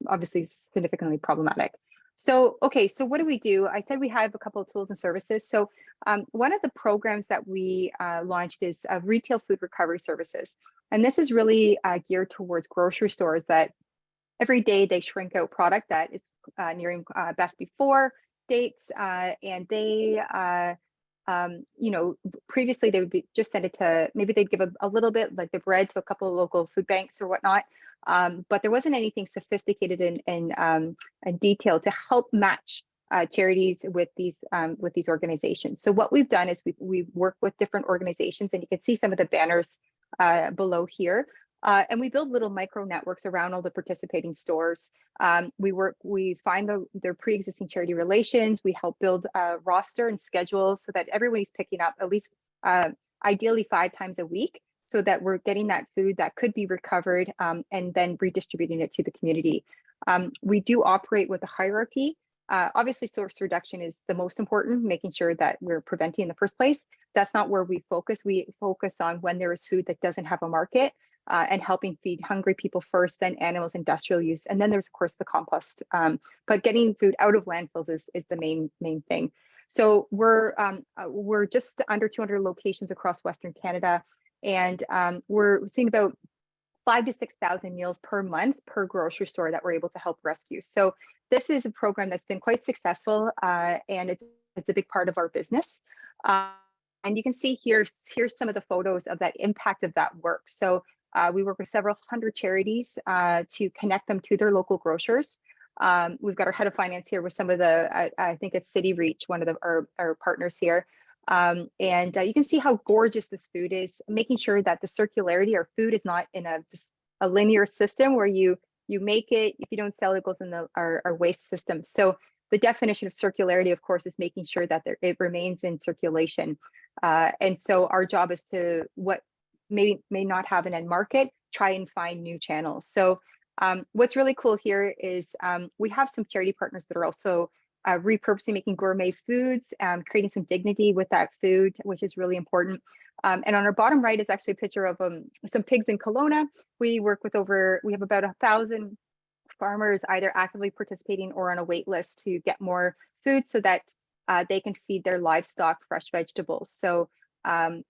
obviously significantly problematic. So, okay, so what do? I said we have a couple of tools and services. So one of the programs that we launched is retail food recovery services. And this is really geared towards grocery stores that every day they shrink out product that is nearing best before dates. And they, previously they would just send it to, maybe they'd give a little bit, like the bread, to a couple of local food banks or whatnot. But there wasn't anything sophisticated and detailed to help match charities with these organizations. So what we've done is we've worked with different organizations, and you can see some of the banners below here. And we build little micro networks around all the participating stores. We find their pre-existing charity relations. We help build a roster and schedule so that everybody's picking up at least ideally 5 times a week, so that we're getting that food that could be recovered and then redistributing it to the community. We do operate with a hierarchy. Obviously, source reduction is the most important, making sure that we're preventing in the first place. That's not where we focus. We focus on when there is food that doesn't have a market and helping feed hungry people first, then animals, industrial use. And then there's, of course, the compost. But getting food out of landfills is the main thing. So we're just under 200 locations across Western Canada. And we're seeing about 5,000 to 6,000 meals per month per grocery store that we're able to help rescue. So this is a program that's been quite successful, and it's a big part of our business. And you can see here's some of the photos of that impact of that work. So we work with several hundred charities to connect them to their local grocers. We've got our head of finance here with some of the, I think it's City Reach, one of our partners here. And you can see how gorgeous this food is, making sure that the circularity, our food is not in a linear system where you make it, if you don't sell it, goes in our waste system. So the definition of circularity, of course, is making sure that it remains in circulation. And so our job is to, what may not have an end market, try and find new channels. So what's really cool here is we have some charity partners that are also repurposing, making gourmet foods, creating some dignity with that food, which is really important. And on our bottom right is actually a picture of some pigs in Kelowna. We have about 1,000 farmers either actively participating or on a wait list to get more food so that they can feed their livestock fresh vegetables. So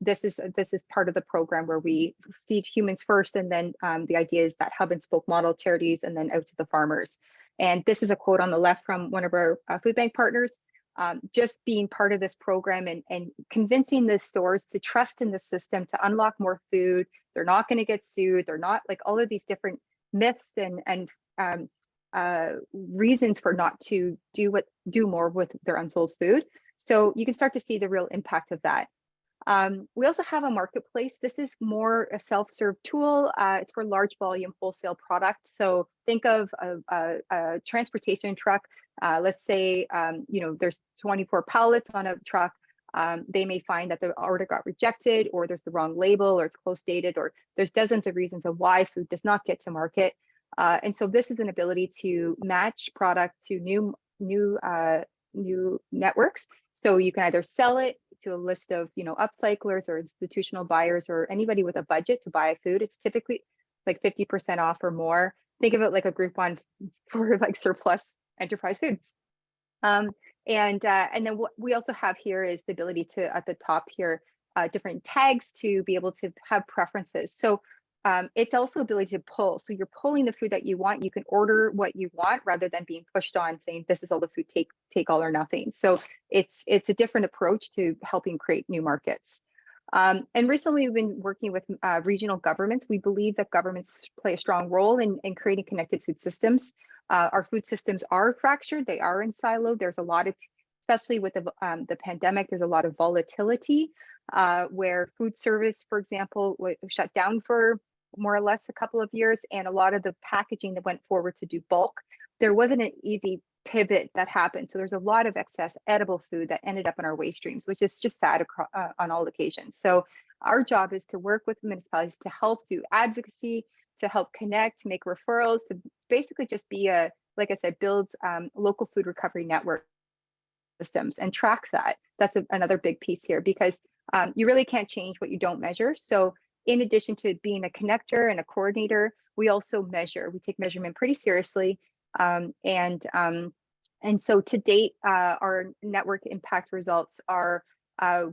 this is part of the program where we feed humans first, and then the idea is that hub and spoke model, charities, and then out to the farmers. And this is a quote on the left from one of our food bank partners, just being part of this program and convincing the stores to trust in the system to unlock more food. They're not going to get sued. They're not, like, all of these different myths and reasons for not to do more with their unsold food. So you can start to see the real impact of that. We also have a marketplace. This is more a self-serve tool. It's for large volume wholesale product. So think of a transportation truck. Let's say, there's 24 pallets on a truck. They may find that the order got rejected, or there's the wrong label, or it's close dated, or there's dozens of reasons of why food does not get to market. And so this is an ability to match product to new networks. So you can either sell it to a list of, upcyclers or institutional buyers or anybody with a budget to buy food. It's typically like 50% off or more. Think of it like a Groupon for like surplus enterprise food. And then what we also have here is the ability to, at the top here, different tags to be able to have preferences. So it's also ability to pull. So you're pulling the food that you want. You can order what you want rather than being pushed on saying, this is all the food, take all or nothing. So it's a different approach to helping create new markets. And recently we've been working with regional governments. We believe that governments play a strong role in creating connected food systems. Our food systems are fractured, they are in silo. There's a lot of, especially with the pandemic, there's a lot of volatility where food service, for example, was shut down for more or less a couple of years, and a lot of the packaging that went forward to do bulk, there wasn't an easy pivot that happened. So there's a lot of excess edible food that ended up in our waste streams, which is just sad on all occasions. So our job is to work with municipalities to help do advocacy, to help connect, to make referrals, to basically just be a, like I said, build local food recovery network systems and track that. That's another big piece here, because you really can't change what you don't measure. So in addition to being a connector and a coordinator, we also measure. We take measurement pretty seriously. And so to date, our network impact results are our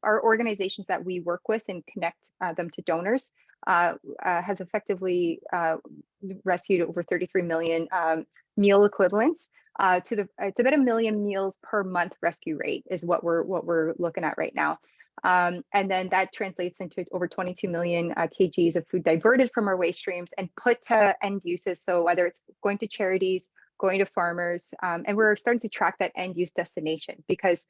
organizations that we work with and connect them to donors has effectively rescued over 33 million meal equivalents. It's about 1 million meals per month rescue rate is what we're looking at right now. And then that translates into over 22 million kgs of food diverted from our waste streams and put to end uses. So whether it's going to charities, going to farmers, and we're starting to track that end use destination, because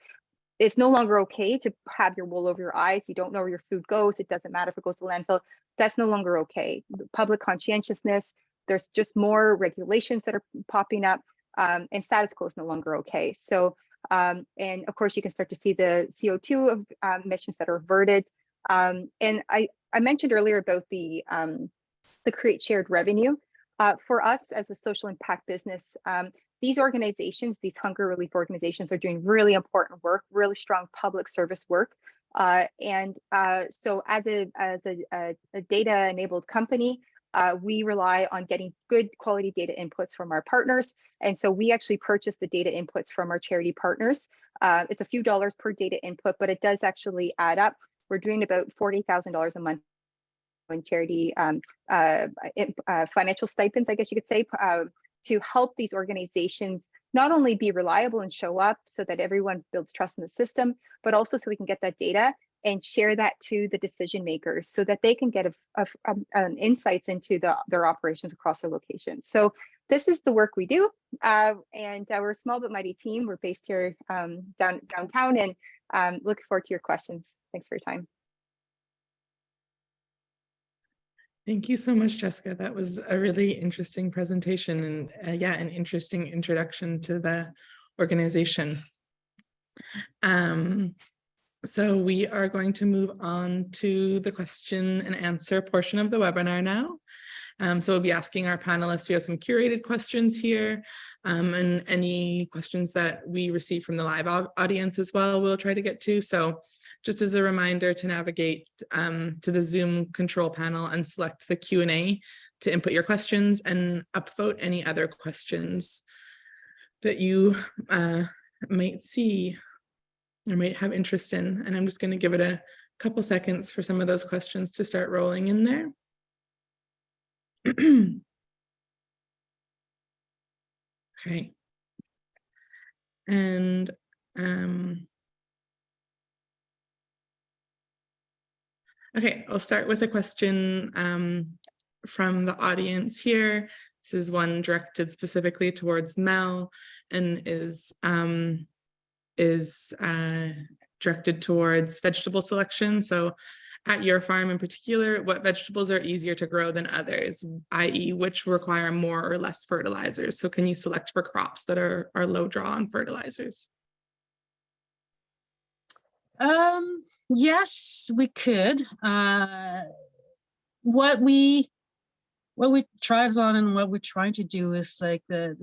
it's no longer okay to have your wool over your eyes. You don't know where your food goes. It doesn't matter if it goes to landfill. That's no longer okay. Public conscientiousness, there's just more regulations that are popping up, and status quo is no longer okay. So, and of course, you can start to see the CO2 emissions that are averted. And I mentioned earlier about the create shared revenue. For us as a social impact business, these organizations, these hunger relief organizations, are doing really important work, really strong public service work. So as a data-enabled company, we rely on getting good quality data inputs from our partners. And so we actually purchase the data inputs from our charity partners. It's a few dollars per data input, but it does actually add up. We're doing about $40,000 a month in charity financial stipends, I guess you could say, to help these organizations not only be reliable and show up so that everyone builds trust in the system, but also so we can get that data and share that to the decision makers so that they can get insights into their operations across their locations. So this is the work we do. And we're a small but mighty team. We're based here downtown, and looking forward to your questions. Thanks for your time. Thank you so much, Jessica. That was a really interesting presentation and yeah, an interesting introduction to the organization. So we are going to move on to the question and answer portion of the webinar now. So we'll be asking our panelists, we have some curated questions here, and any questions that we receive from the live audience as well, we'll try to get to. So just as a reminder to navigate to the Zoom control panel and select the Q&A to input your questions and upvote any other questions that you might see or might have interest in. And I'm just going to give it a couple seconds for some of those questions to start rolling in there. Okay. And okay, I'll start with a question from the audience here. This is one directed specifically towards Mel and is directed towards vegetable selection. So at your farm in particular, what vegetables are easier to grow than others, i.e. which require more or less fertilizers? So can you select for crops that are low draw on fertilizers? Yes, we could. What we thrives on and what we're trying to do is like the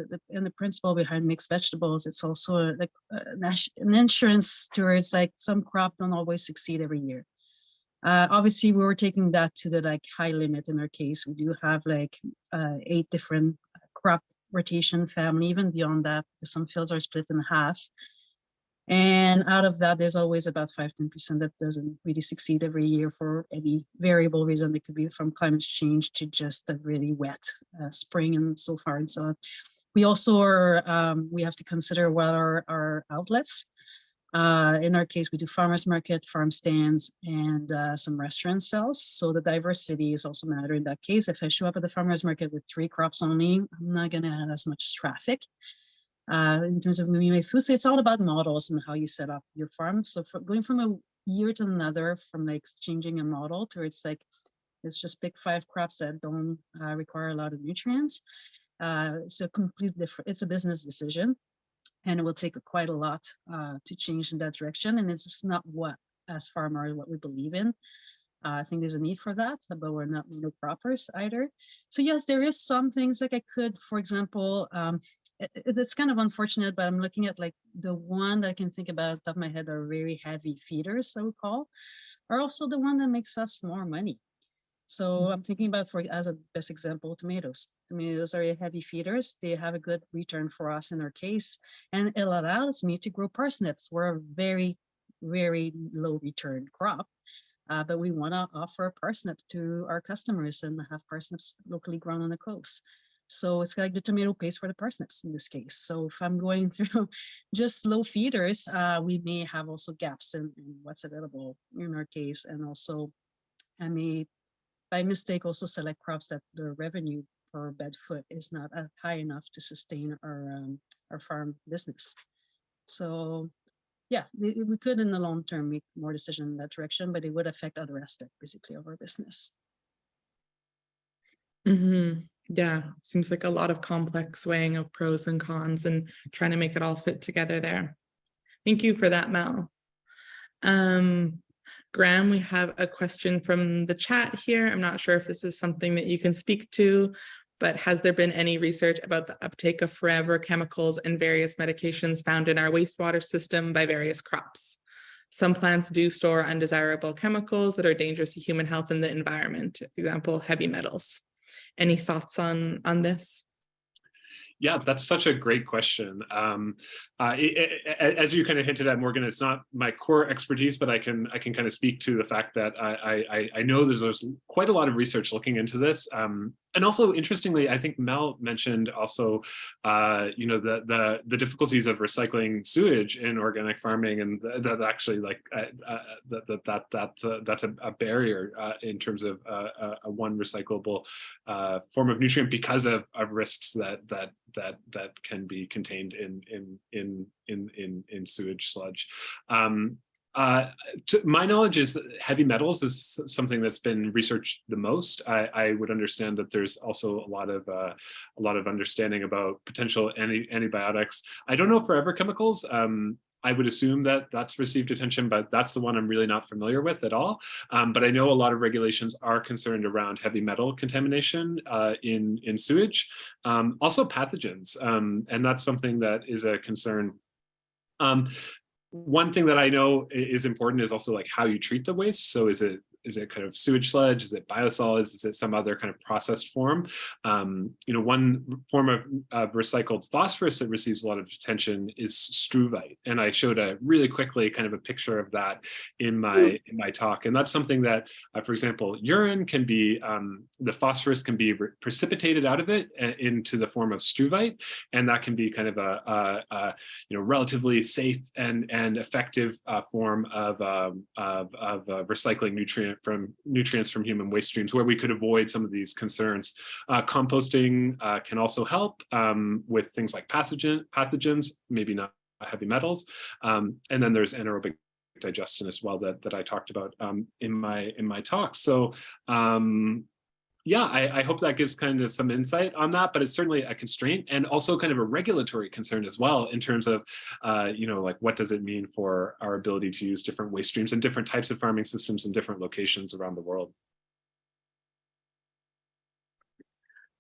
principle behind mixed vegetables. It's also like an insurance towards like some crop don't always succeed every year. Obviously, we were taking that to the like high limit in our case. We do have like 8 different crop rotation family. Even beyond that, some fields are split in half. And out of that, there's always about 5-10% that doesn't really succeed every year for any variable reason. It could be from climate change to just a really wet spring and so far and so on. We also are, we have to consider what are our outlets. In our case, we do farmers market, farm stands, and some restaurant sales. So the diversity is also matter in that case. If I show up at the farmers market with 3 crops only, I'm not going to have as much traffic. In terms of moving my food, so it's all about models and how you set up your farm. So going from a year to another, from like changing a model to it's like, let's just pick 5 crops that don't require a lot of nutrients. It's a complete different, it's a business decision, and it will take quite a lot to change in that direction. And it's just not what, as farmers, what we believe in. I think there's a need for that, but we're not monocroppers either. So yes, there is some things like I could, for example, it's kind of unfortunate, but I'm looking at like the one that I can think about off the top of my head are very heavy feeders, I would call, are also the one that makes us more money. So I'm thinking about, for as a best example, tomatoes. Tomatoes are heavy feeders. They have a good return for us in our case, and it allows me to grow parsnips. We're a very, very low return crop. But we want to offer parsnip to our customers and have parsnips locally grown on the coast. So it's like the tomato pays for the parsnips in this case. So if I'm going through just low feeders, we may have also gaps in what's available in our case. And also I may, by mistake, also select crops that the revenue per bed foot is not high enough to sustain our farm business. So yeah, we could in the long term make more decision in that direction, but it would affect other aspects basically of our business. Yeah, seems like a lot of complex weighing of pros and cons and trying to make it all fit together there. Thank you for that, Mel. Graham, we have a question from the chat here. I'm not sure if this is something that you can speak to, but has there been any research about the uptake of forever chemicals and various medications found in our wastewater system by various crops? Some plants do store undesirable chemicals that are dangerous to human health and the environment, for example, heavy metals. Any thoughts on this? Yeah, that's such a great question. As you kind of hinted at, Morgan, it's not my core expertise, but I can kind of speak to the fact that I know there's quite a lot of research looking into this. And also, interestingly, I think Mel mentioned also, the difficulties of recycling sewage in organic farming, and that actually that's a barrier in terms of a one recyclable form of nutrient because of risks that can be contained in sewage sludge. To my knowledge, is heavy metals is something that's been researched the most. I would understand that there's also a lot of understanding about potential antibiotics. I don't know forever chemicals. I would assume that that's received attention, but that's the one I'm really not familiar with at all. But I know a lot of regulations are concerned around heavy metal contamination in sewage, also pathogens, and that's something that is a concern. One thing that I know is important is also like how you treat the waste. So is it kind of sewage sludge? Is it biosolids? Is it some other kind of processed form? One form of recycled phosphorus that receives a lot of attention is struvite. And I showed really quickly kind of a picture of that in my talk. And that's something that, for example, urine can be, the phosphorus can be precipitated out of it into the form of struvite. And that can be kind of a relatively safe and effective form of recycling nutrients from human waste streams, where we could avoid some of these concerns. Composting can also help with things like pathogens, maybe not heavy metals, and then there's anaerobic digestion as well that I talked about in my talk. So yeah, I hope that gives kind of some insight on that, but it's certainly a constraint and also kind of a regulatory concern as well in terms of, like what does it mean for our ability to use different waste streams and different types of farming systems in different locations around the world.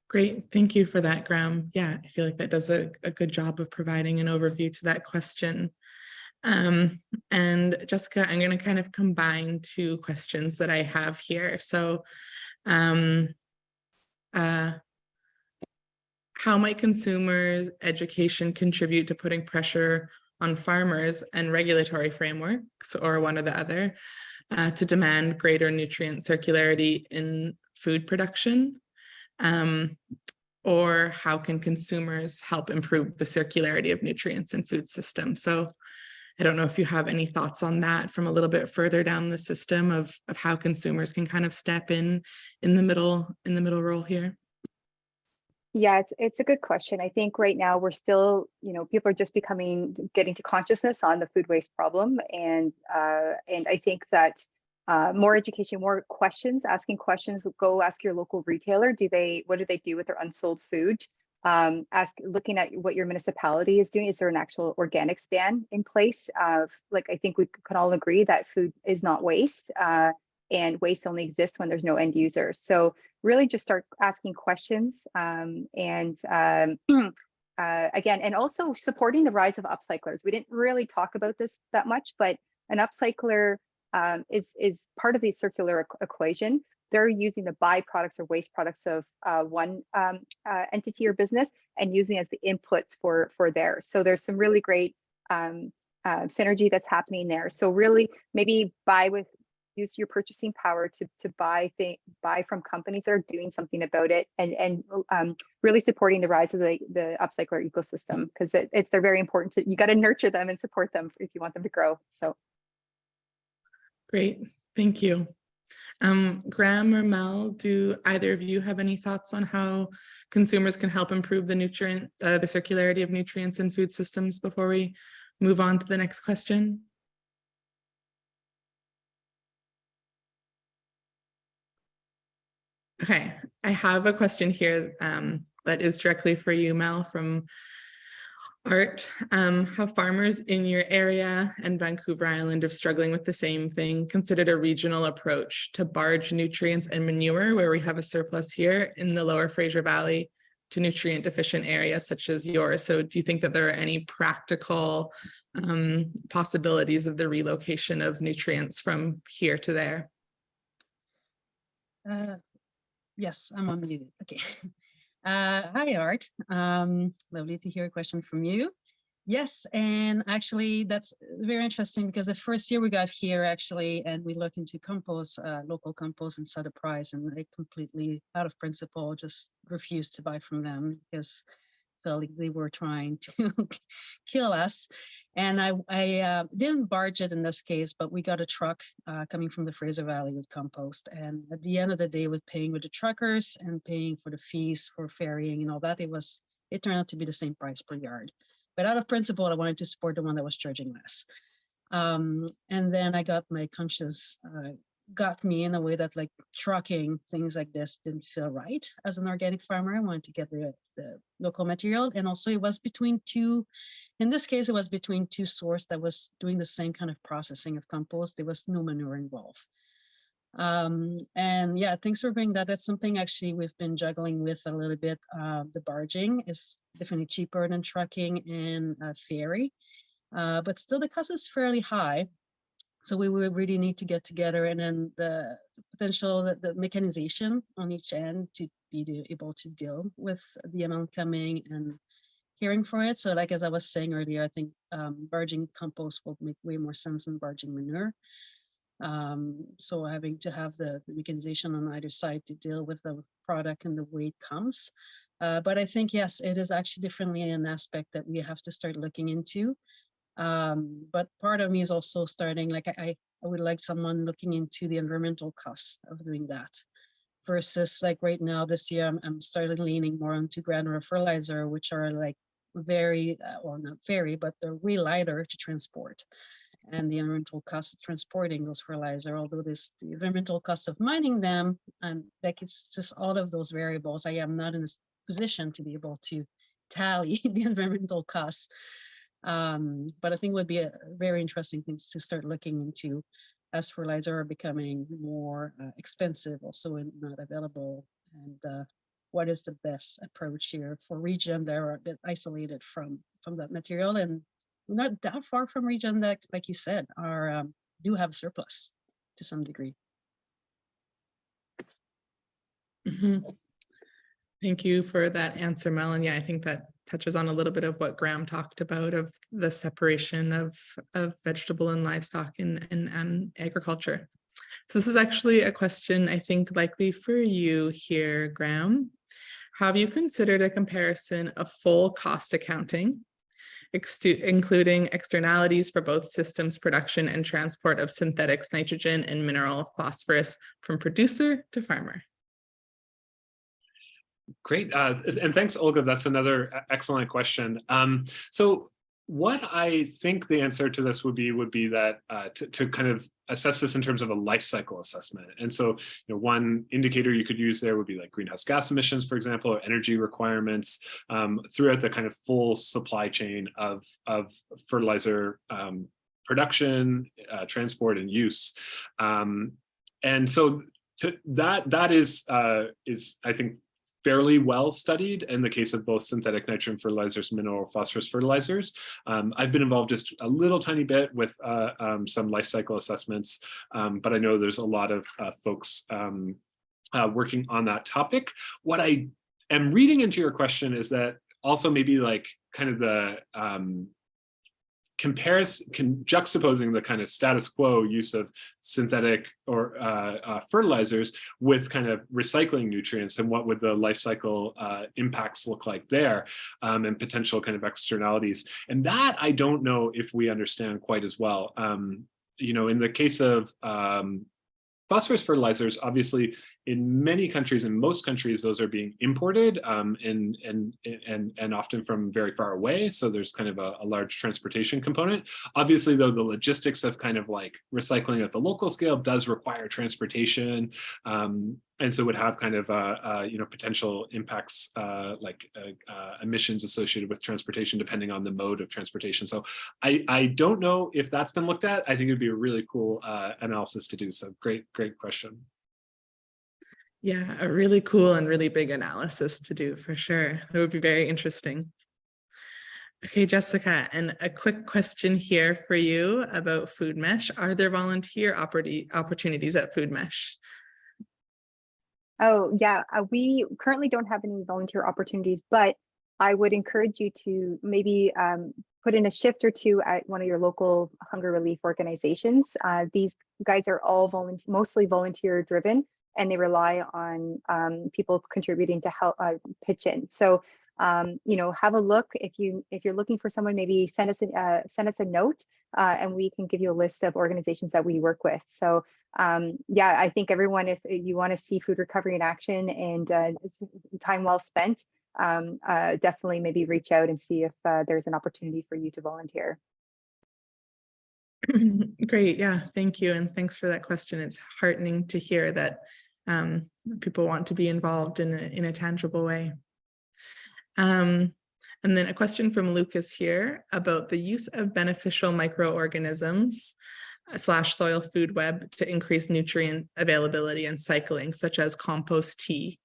Great, thank you for that, Graham. Yeah, I feel like that does a good job of providing an overview to that question. And Jessica, I'm going to kind of combine 2 questions that I have here. So how might consumer education contribute to putting pressure on farmers and regulatory frameworks, or one or the other, to demand greater nutrient circularity in food production? Or how can consumers help improve the circularity of nutrients in food systems? So I don't know if you have any thoughts on that from a little bit further down the system of how consumers can kind of step in the middle role here. Yeah, it's a good question. I think right now we're still, people are just getting to consciousness on the food waste problem, and I think that more education, more questions, asking questions. Go ask your local retailer. What do they do with their unsold food? Looking at what your municipality is doing. Is there an actual organics ban in place? I think we can all agree that food is not waste, and waste only exists when there's no end user. So really just start asking questions, again, and also supporting the rise of upcyclers. We didn't really talk about this that much, but an upcycler is part of the circular equation. They're using the byproducts or waste products of one entity or business and using as the inputs for theirs. So there's some really great synergy that's happening there. So really maybe use your purchasing power to buy from companies that are doing something about it, and really supporting the rise of the upcycler ecosystem, because they're very important. You got to nurture them and support them if you want them to grow. So great, thank you. Graham or Mel, do either of you have any thoughts on how consumers can help improve the circularity of nutrients in food systems before we move on to the next question? Okay, I have a question here that is directly for you, Mel, from Art. Have farmers in your area and Vancouver Island are struggling with the same thing considered a regional approach to barge nutrients and manure, where we have a surplus here in the lower Fraser Valley, to nutrient deficient areas such as yours? So do you think that there are any practical possibilities of the relocation of nutrients from here to there? Yes, I'm unmuted. Okay. Hi, Art. Lovely to hear a question from you. Yes, and actually that's very interesting, because the first year we got here actually, and we look into compost, local compost, and set a price, and I completely, out of principle, just refused to buy from them because felt like they were trying to kill us. And I didn't barge it in this case, but we got a truck coming from the Fraser Valley with compost. And at the end of the day, with paying with the truckers and paying for the fees for ferrying and all that, it turned out to be the same price per yard. But out of principle, I wanted to support the one that was charging less. And then I got my conscience got me in a way that, like, trucking things like this didn't feel right. As an organic farmer, I wanted to get the local material. And also it was between two, in this case, it was between two sources that was doing the same kind of processing of compost. There was no manure involved. And yeah, thanks for bringing that. That's something actually we've been juggling with a little bit. The barging is definitely cheaper than trucking and ferry, but still the cost is fairly high. So we would really need to get together, and then the potential, the mechanization on each end to be able to deal with the amount coming and caring for it. So like, as I was saying earlier, I think barging compost will make way more sense than barging manure. So having to have the mechanization on either side to deal with the product and the way it comes. But I think, yes, it is actually definitely an aspect that we have to start looking into. But part of me is also starting, like, I would like someone looking into the environmental costs of doing that, versus, like, right now this year I'm starting leaning more onto granular fertilizer, which are like very, or not very, but they're way lighter to transport. And the environmental cost of transporting those fertilizer, although the environmental cost of mining them, and like, it's just all of those variables. I am not in a position to be able to tally the environmental costs. But I think it would be a very interesting things to start looking into, as fertilizer are becoming more expensive also and not available. And what is the best approach here for region that are a bit isolated from that material, and not that far from region that, like you said, are do have surplus to some degree. Mm-hmm. Thank you for that answer, Mel. And yeah, I think that touches on a little bit of what Graham talked about, of the separation of vegetable and livestock and agriculture. So this is actually a question, I think, likely for you here, Graham. Have you considered a comparison of full cost accounting including externalities for both systems production and transport of synthetic nitrogen and mineral phosphorus from producer to farmer. Great, and thanks, Olga. That's another excellent question. So what I think the answer to this would be that to kind of assess this in terms of a life cycle assessment. And so, one indicator you could use there would be like greenhouse gas emissions, for example, or energy requirements throughout the kind of full supply chain of fertilizer production, transport, and use. And so that is I think fairly well studied in the case of both synthetic nitrogen fertilizers, mineral phosphorus fertilizers. I've been involved just a little tiny bit with some life cycle assessments, but I know there's a lot of folks working on that topic. What I am reading into your question is that also maybe like kind of the juxtaposing the kind of status quo use of synthetic or fertilizers with kind of recycling nutrients, and what would the life cycle impacts look like there, and potential kind of externalities. And that I don't know if we understand quite as well. In the case of phosphorus fertilizers, obviously in many countries, in most countries, those are being imported and often from very far away. So there's kind of a large transportation component. Obviously, though, the logistics of kind of like recycling at the local scale does require transportation. And so would have kind of potential impacts like emissions associated with transportation, depending on the mode of transportation. So I don't know if that's been looked at. I think it'd be a really cool analysis to do. So great question. Yeah, a really cool and really big analysis to do for sure. It would be very interesting. Okay, Jessica, and a quick question here for you about Food Mesh. Are there volunteer opportunities at Food Mesh? Oh, yeah, we currently don't have any volunteer opportunities, but I would encourage you to maybe put in a shift or two at one of your local hunger relief organizations. These guys are all mostly volunteer driven, and they rely on people contributing to help pitch in. So, have a look. If you're looking for someone, maybe send us a note, and we can give you a list of organizations that we work with. So, yeah, I think everyone, if you want to see food recovery in action and time well spent, definitely maybe reach out and see if there's an opportunity for you to volunteer. Great, yeah, thank you, and thanks for that question. It's heartening to hear that people want to be involved in a tangible way. And then a question from Lucas here about the use of beneficial microorganisms / soil food web to increase nutrient availability and cycling, such as compost tea.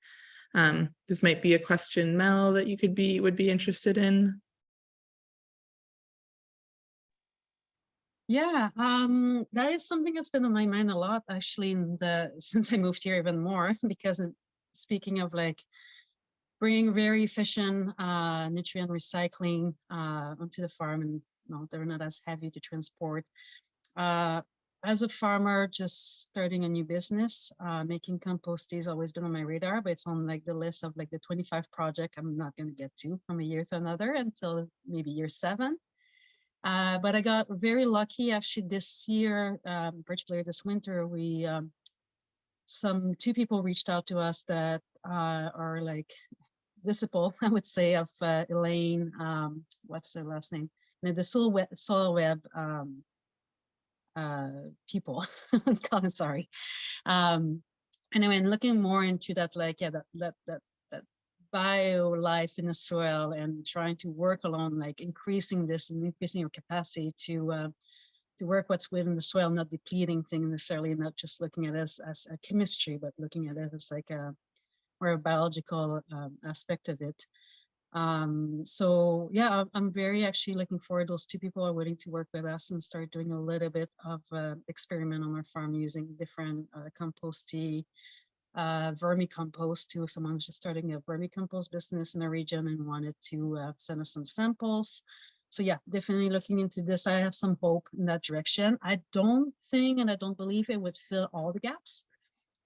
This might be a question, Mel, that you would be interested in. Yeah, that is something that's been on my mind a lot, actually, since I moved here even more, because speaking of like bringing very efficient nutrient recycling onto the farm, and they're not as heavy to transport. As a farmer just starting a new business, making compost tea has always been on my radar, but it's on like the list of like the 25 project I'm not going to get to from a year to another until maybe year 7. But I got very lucky actually this year, particularly this winter. We 2 people reached out to us that are like disciple, I would say, of Elaine. What's their last name? The soil web people. Sorry. Anyway, and looking more into that, like that bio life in the soil, and trying to work along like increasing this and increasing your capacity to work what's within the soil, not depleting things necessarily, not just looking at it as a chemistry, but looking at it as like a biological aspect of it. So yeah, I'm very actually looking forward. Those 2 people are willing to work with us and start doing a little bit of experiment on our farm using different compost tea, vermicompost too. Someone's just starting a vermicompost business in a region and wanted to send us some samples. So yeah, definitely looking into this. I have some hope in that direction. I don't think, and I don't believe it would fill all the gaps.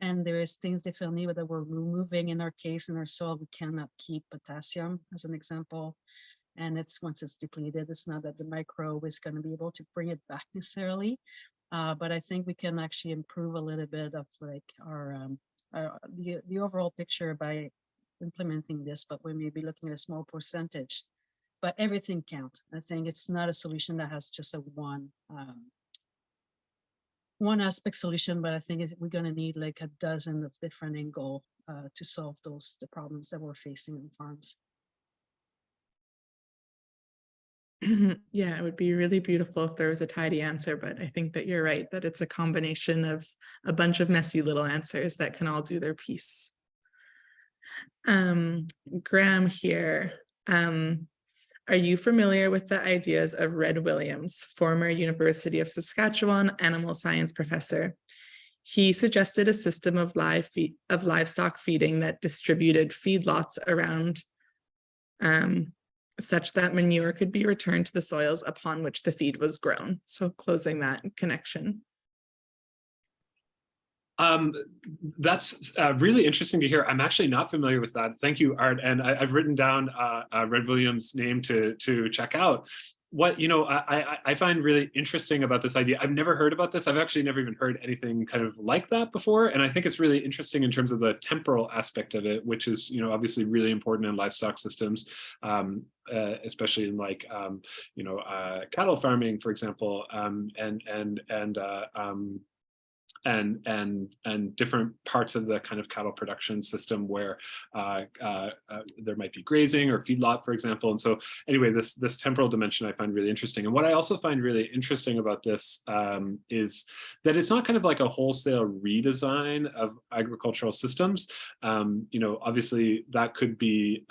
And there is things definitely that we're removing in our case in our soil. We cannot keep potassium, as an example. And it's once it's depleted, it's not that the microbe is going to be able to bring it back necessarily. But I think we can actually improve a little bit of like the overall picture by implementing this, but we may be looking at a small percentage. But everything counts. I think it's not a solution that has just a one aspect solution, but I think we're going to need like a dozen of different angles to solve the problems that we're facing on farms. Yeah, it would be really beautiful if there was a tidy answer, but I think that you're right, that it's a combination of a bunch of messy little answers that can all do their piece. Graham here. Are you familiar with the ideas of Red Williams, former University of Saskatchewan animal science professor? He suggested a system of livestock feeding that distributed feedlots around such that manure could be returned to the soils upon which the feed was grown. So closing that connection. That's really interesting to hear. I'm actually not familiar with that. Thank you, Art. And I've written down Red Williams' name to check out. What I find really interesting about this idea, I've never heard about this. I've actually never even heard anything kind of like that before. And I think it's really interesting in terms of the temporal aspect of it, which is obviously really important in livestock systems, especially in like cattle farming, for example, and different parts of the kind of cattle production system where there might be grazing or feedlot, for example. And so anyway, this temporal dimension I find really interesting. And what I also find really interesting about this is that it's not kind of like a wholesale redesign of agricultural systems. Obviously that could be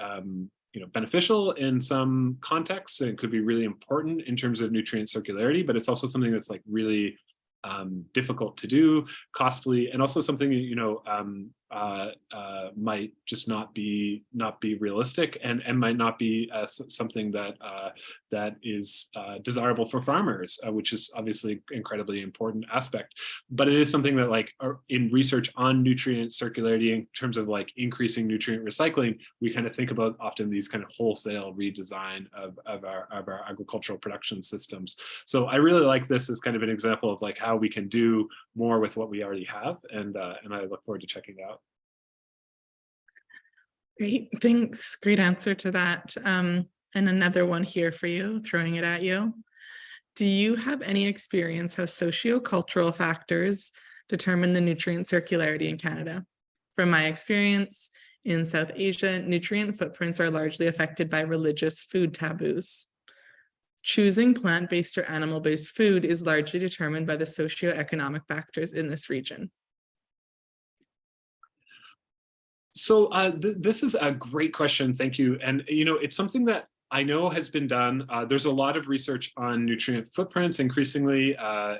beneficial in some contexts, and it could be really important in terms of nutrient circularity, but it's also something that's like really difficult to do, costly, and also something might just not be realistic, and might not be something that is desirable for farmers, which is obviously an incredibly important aspect. But it is something that, like, in research on nutrient circularity, in terms of like increasing nutrient recycling, we kind of think about often these kind of wholesale redesign of our agricultural production systems. So I really like this as kind of an example of like how we can do more with what we already have, and I look forward to checking it out. Great, thanks. Great answer to that. And another one here for you, throwing it at you. Do you have any experience how sociocultural factors determine the nutrient circularity in Canada? From my experience, in South Asia, nutrient footprints are largely affected by religious food taboos. Choosing plant-based or animal-based food is largely determined by the socioeconomic factors in this region. So this is a great question. Thank you. And, it's something that I know has been done. There's a lot of research on nutrient footprints, increasingly,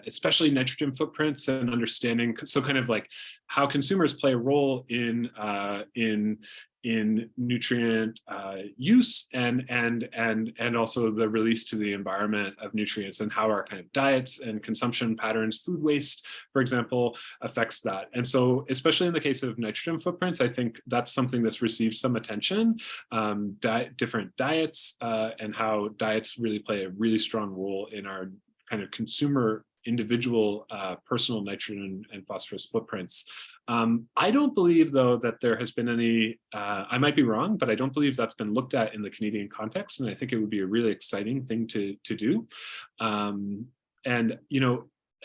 especially nitrogen footprints, and understanding, so kind of like how consumers play a role in nutrient use and also the release to the environment of nutrients, and how our kind of diets and consumption patterns, food waste, for example, affects that. And so, especially in the case of nitrogen footprints, I think that's something that's received some attention. Different diets and how diets really play a really strong role in our kind of consumer individual personal nitrogen and phosphorus footprints. I don't believe, though, that there has been any, I might be wrong, but I don't believe that's been looked at in the Canadian context. And I think it would be a really exciting thing to do. And,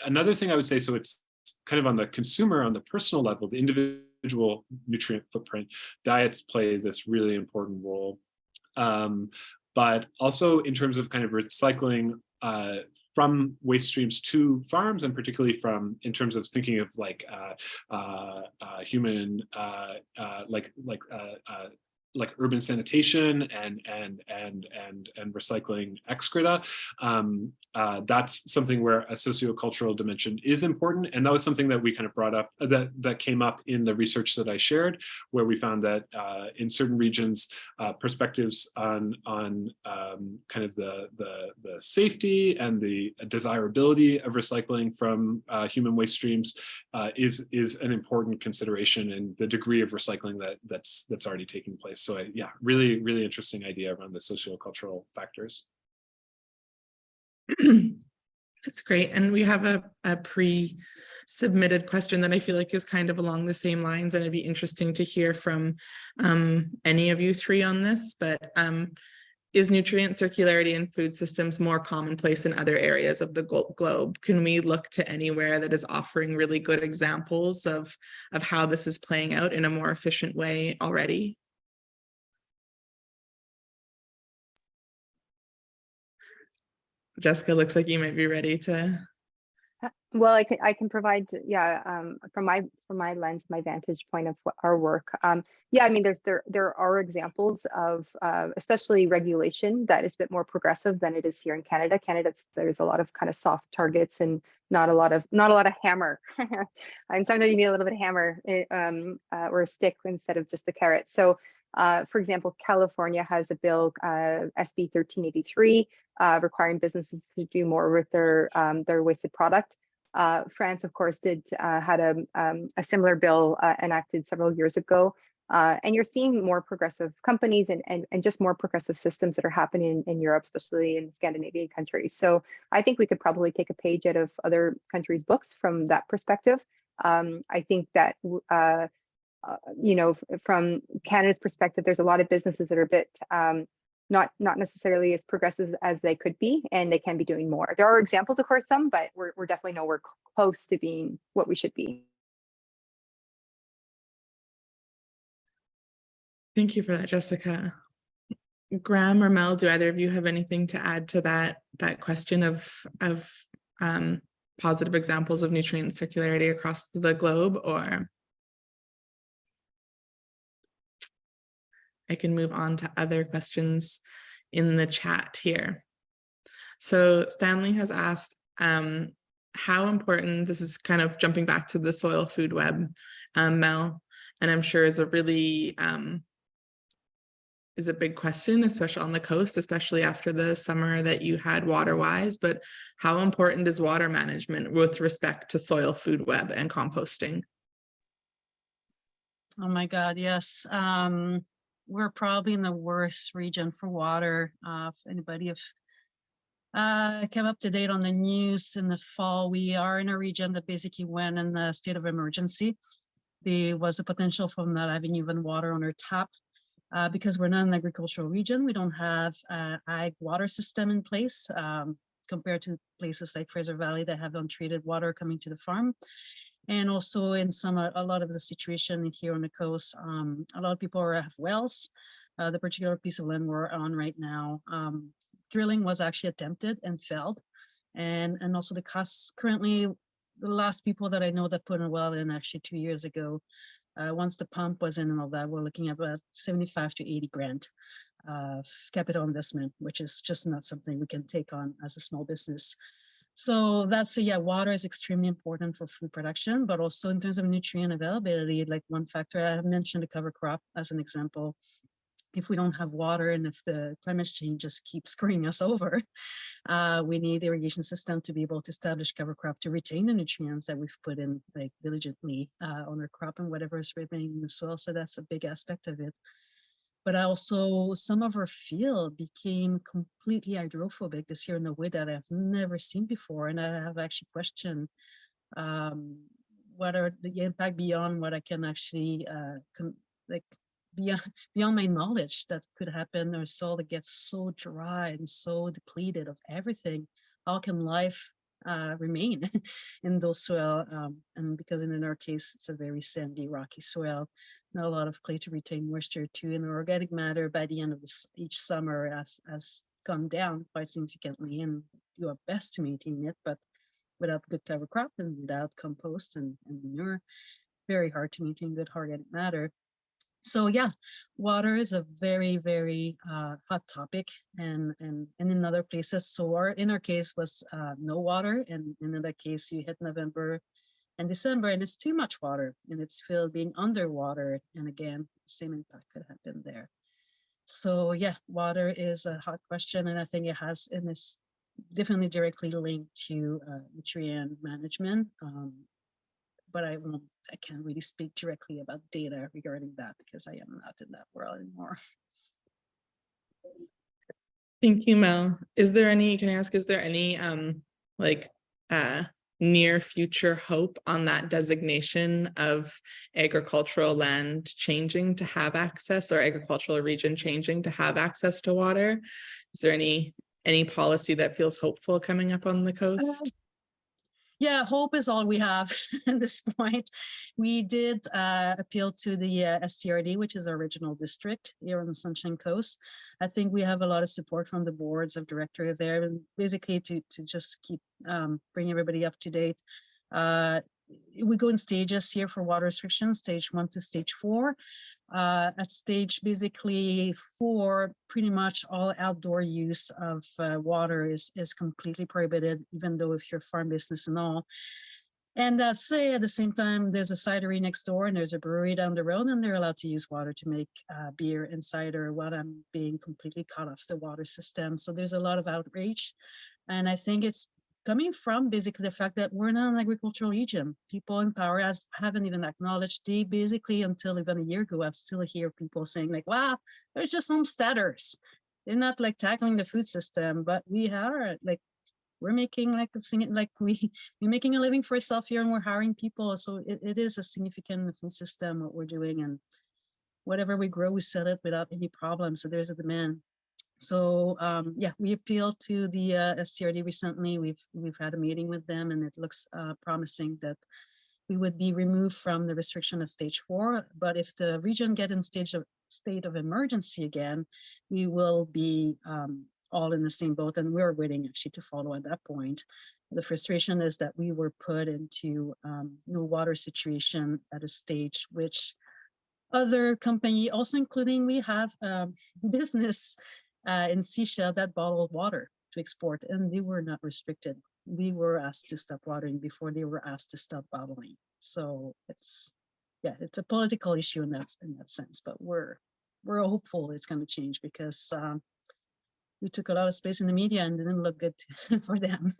another thing I would say, so it's kind of on the consumer, on the personal level, the individual nutrient footprint, diets play this really important role. But also in terms of kind of recycling from waste streams to farms, and particularly in terms of thinking of like human like urban sanitation and recycling excreta. That's something where a sociocultural dimension is important, and that was something that we kind of brought up, that came up in the research that I shared, where we found that in certain regions, perspectives on kind of the safety and the desirability of recycling from human waste streams is an important consideration in the degree of recycling that's already taking place. So yeah, really, really interesting idea around the sociocultural factors. That's great. And we have a pre-submitted question that I feel like is kind of along the same lines, and it'd be interesting to hear from any of you three on this, but is nutrient circularity in food systems more commonplace in other areas of the globe? Can we look to anywhere that is offering really good examples of how this is playing out in a more efficient way already? Jessica, looks like you might be ready to. Well, I can provide, yeah, from my lens, my vantage point of our work. Yeah, I mean, there are examples of especially regulation that is a bit more progressive than it is here in Canada. There's a lot of kind of soft targets and not a lot of hammer. And sometimes you need a little bit of hammer or a stick instead of just the carrot. So, for example, California has a bill, SB 1383, requiring businesses to do more with their wasted product. France, of course, had a similar bill enacted several years ago. And you're seeing more progressive companies and just more progressive systems that are happening in Europe, especially in Scandinavian countries. So I think we could probably take a page out of other countries' books from that perspective. I think that, you know, from Canada's perspective, there's a lot of businesses that are a bit not necessarily as progressive as they could be, and they can be doing more. There are examples, of course, some, but we're definitely nowhere close to being what we should be. Thank you for that, Jessica. Graham or Mel, do either of you have anything to add to that question of positive examples of nutrient circularity across the globe, or I can move on to other questions in the chat here. So Stanley has asked, how important, this is kind of jumping back to the soil food web, Mel, and I'm sure is a really, is a big question, especially on the coast, especially after the summer that you had water-wise, but how important is water management with respect to soil food web and composting? Oh my God, yes. We're probably in the worst region for water. If anybody came up to date on the news in the fall, we are in a region that basically went in the state of emergency. There was a potential from not having even water on our tap. Because we're not an agricultural region, we don't have an ag water system in place compared to places like Fraser Valley that have untreated water coming to the farm. And also in a lot of the situation here on the coast, a lot of people have wells. The particular piece of land we're on right now, drilling was actually attempted and failed. And also the costs currently, the last people that I know that put a well in actually 2 years ago, once the pump was in and all that, we're looking at about 75 to 80 grand of capital investment, which is just not something we can take on as a small business. So that's, yeah, water is extremely important for food production, but also in terms of nutrient availability, like one factor, I have mentioned the cover crop as an example. If we don't have water and if the climate change just keeps screwing us over, we need the irrigation system to be able to establish cover crop to retain the nutrients that we've put in like diligently on our crop and whatever is remaining in the soil. So that's a big aspect of it. But also some of our field became completely hydrophobic this year in a way that I've never seen before. And I have actually questioned what are the impact beyond what I can actually beyond my knowledge that could happen. Our soil that gets so dry and so depleted of everything. How can life remain in those soil? And because in our case, it's a very sandy, rocky soil, not a lot of clay to retain moisture too. And the organic matter by the end of each summer has gone down quite significantly, and do our best to maintain it, but without good cover crop and without compost and manure, very hard to maintain good organic matter. So yeah, water is a very, very hot topic, and in other places. So in our case was no water, and in another case you hit November and December and it's too much water and it's filled being underwater, and again, same impact could happen there. So yeah, water is a hot question, and I think it is definitely directly linked to nutrient management. but I can't really speak directly about data regarding that because I am not in that world anymore. Thank you, Mel. Is there any like near future hope on that designation of agricultural land changing to have access, or agricultural region changing to have access to water? Is there any policy that feels hopeful coming up on the coast? Yeah, hope is all we have at this point. We did appeal to the STRD, which is our regional district here on the Sunshine Coast. I think we have a lot of support from the boards of directors there, and basically to just keep bring everybody up to date. We go in stages here for water restrictions, stage 1 to stage 4. At stage basically 4, pretty much all outdoor use of water is completely prohibited, even though if you're farm business and all. And say at the same time, there's a cidery next door and there's a brewery down the road, and they're allowed to use water to make beer and cider while I'm being completely cut off the water system. So there's a lot of outrage. And I think it's coming from basically the fact that we're not an agricultural region. People in power haven't even acknowledged. They basically, until even a year ago, I've still hear people saying like, wow, there's just homesteaders. They're not like tackling the food system, but we are like, we're making like we're making a living for ourselves here, and we're hiring people. So it is a significant food system, what we're doing, and whatever we grow, we sell it without any problem. So there's a demand. So yeah, we appealed to the STRD recently. We've had a meeting with them, and it looks promising that we would be removed from the restriction at stage 4. But if the region get in state of emergency again, we will be all in the same boat, and we're waiting actually to follow at that point. The frustration is that we were put into no water situation at a stage which other company, also including we have business in Seychelles that bottled water to export, and they were not restricted. We were asked to stop watering before they were asked to stop bottling. So it's a political issue in that sense, but we're hopeful it's going to change, because we took a lot of space in the media and didn't look good for them.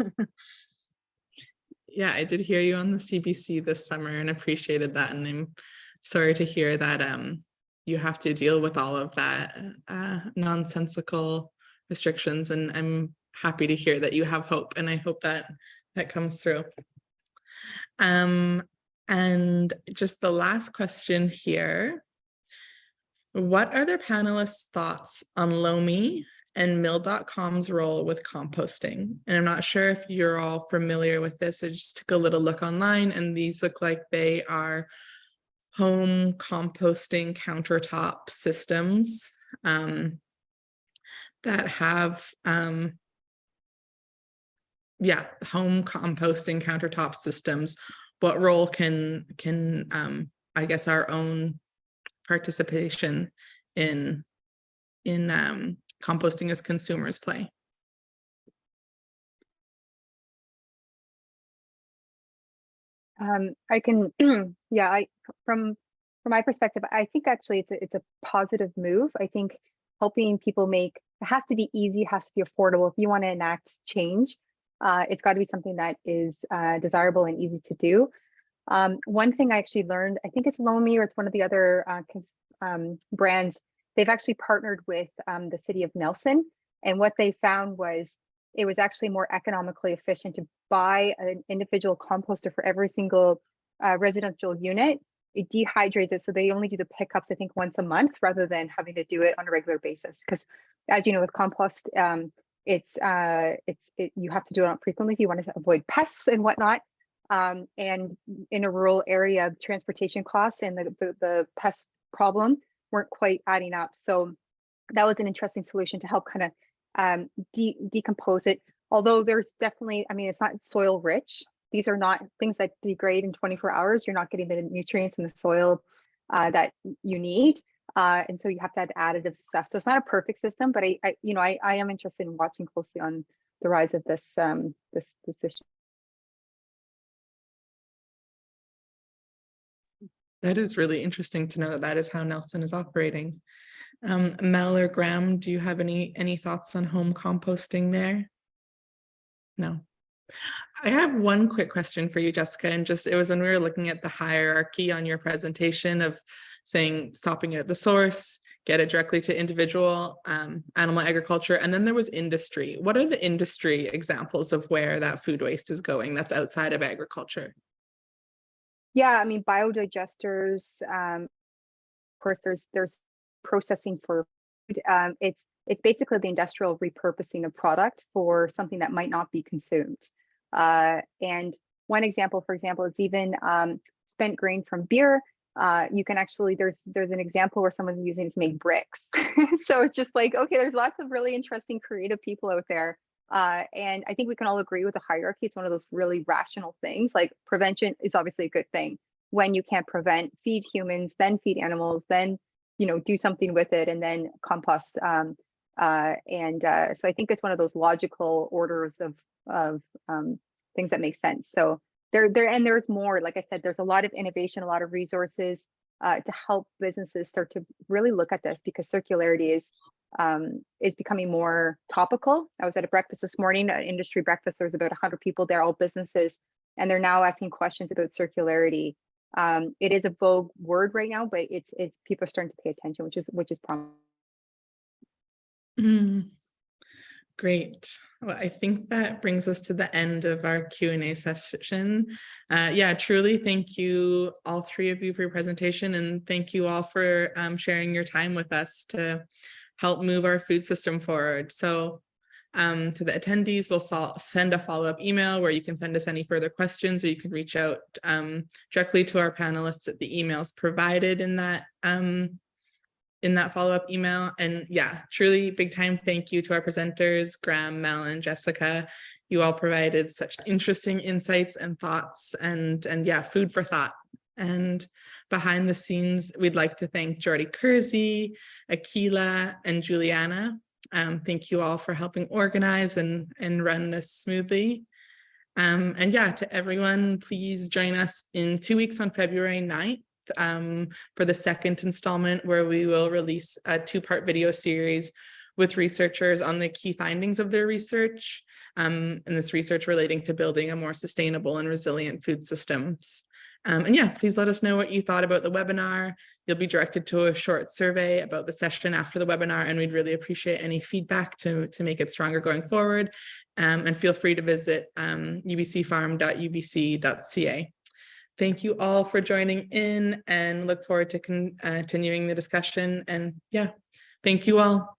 Yeah, I did hear you on the CBC this summer and appreciated that, and I'm sorry to hear that you have to deal with all of that nonsensical restrictions, and I'm happy to hear that you have hope, and I hope that comes through. And just the last question here, what are the panelists' thoughts on Lomi and mill.com's role with composting? And I'm not sure if you're all familiar with this. I just took a little look online, and these look like they are home composting countertop systems that have home composting countertop systems. What role can I guess our own participation in composting as consumers play? I can, yeah, from my perspective, I think actually it's a positive move. I think helping people it has to be easy, it has to be affordable. If you want to enact change, it's got to be something that is desirable and easy to do. One thing I actually learned, I think it's Lomi or it's one of the other brands, they've actually partnered with the city of Nelson. And what they found was it was actually more economically efficient to buy an individual composter for every single residential unit. It dehydrates it, so they only do the pickups, I think, once a month rather than having to do it on a regular basis. Because, as you know, with compost, you have to do it frequently if you want to avoid pests and whatnot. And in a rural area, transportation costs and the pest problem weren't quite adding up. So that was an interesting solution to help kind of decompose it. Although there's definitely, I mean, it's not soil rich. These are not things that degrade in 24 hours. You're not getting the nutrients in the soil that you need. And so you have to add additive stuff. So it's not a perfect system, but I am interested in watching closely on the rise of this issue. That is really interesting to know that is how Nelson is operating. Mel or Graham, do you have any thoughts on home composting there? No. I have one quick question for you, Jessica, and it was when we were looking at the hierarchy on your presentation of saying stopping at the source, get it directly to individual animal agriculture, and then there was industry. What are the industry examples of where that food waste is going that's outside of agriculture? Yeah, I mean, biodigesters, of course, there's processing for food. It's basically the industrial repurposing of product for something that might not be consumed. And one example, for example, is even spent grain from beer. You can actually, there's an example where someone's using it to make bricks. So it's just like, okay, there's lots of really interesting creative people out there. And I think we can all agree with the hierarchy. It's one of those really rational things. Like prevention is obviously a good thing. When you can't prevent, feed humans, then feed animals, then do something with it, and then compost. So I think it's one of those logical orders of things that make sense. So there's more. Like I said, there's a lot of innovation, a lot of resources to help businesses start to really look at this, because circularity is becoming more topical. I was at a breakfast this morning, an industry breakfast. There was about 100 people there, all businesses, and they're now asking questions about circularity. It is a vogue word right now, but it's people are starting to pay attention, which is promising. Great. Well, I think that brings us to the end of our Q&A session. Yeah, truly thank you, all three of you, for your presentation, and thank you all for sharing your time with us to help move our food system forward. So to the attendees, we'll send a follow-up email where you can send us any further questions, or you can reach out directly to our panelists at the emails provided in that follow-up email. And yeah, truly big time thank you to our presenters, Graham, Mel, and Jessica. You all provided such interesting insights and thoughts, and yeah, food for thought. And behind the scenes, we'd like to thank Jordy Kersey, Akila, and Juliana. Thank you all for helping organize and run this smoothly. And yeah, to everyone, please join us in 2 weeks on February 9th for the second installment, where we will release a 2-part video series with researchers on the key findings of their research, and this research relating to building a more sustainable and resilient food systems. And yeah, please let us know what you thought about the webinar. You'll be directed to a short survey about the session after the webinar, and we'd really appreciate any feedback to make it stronger going forward. And feel free to visit ubcfarm.ubc.ca. Thank you all for joining in, and look forward to continuing the discussion. And yeah, thank you all.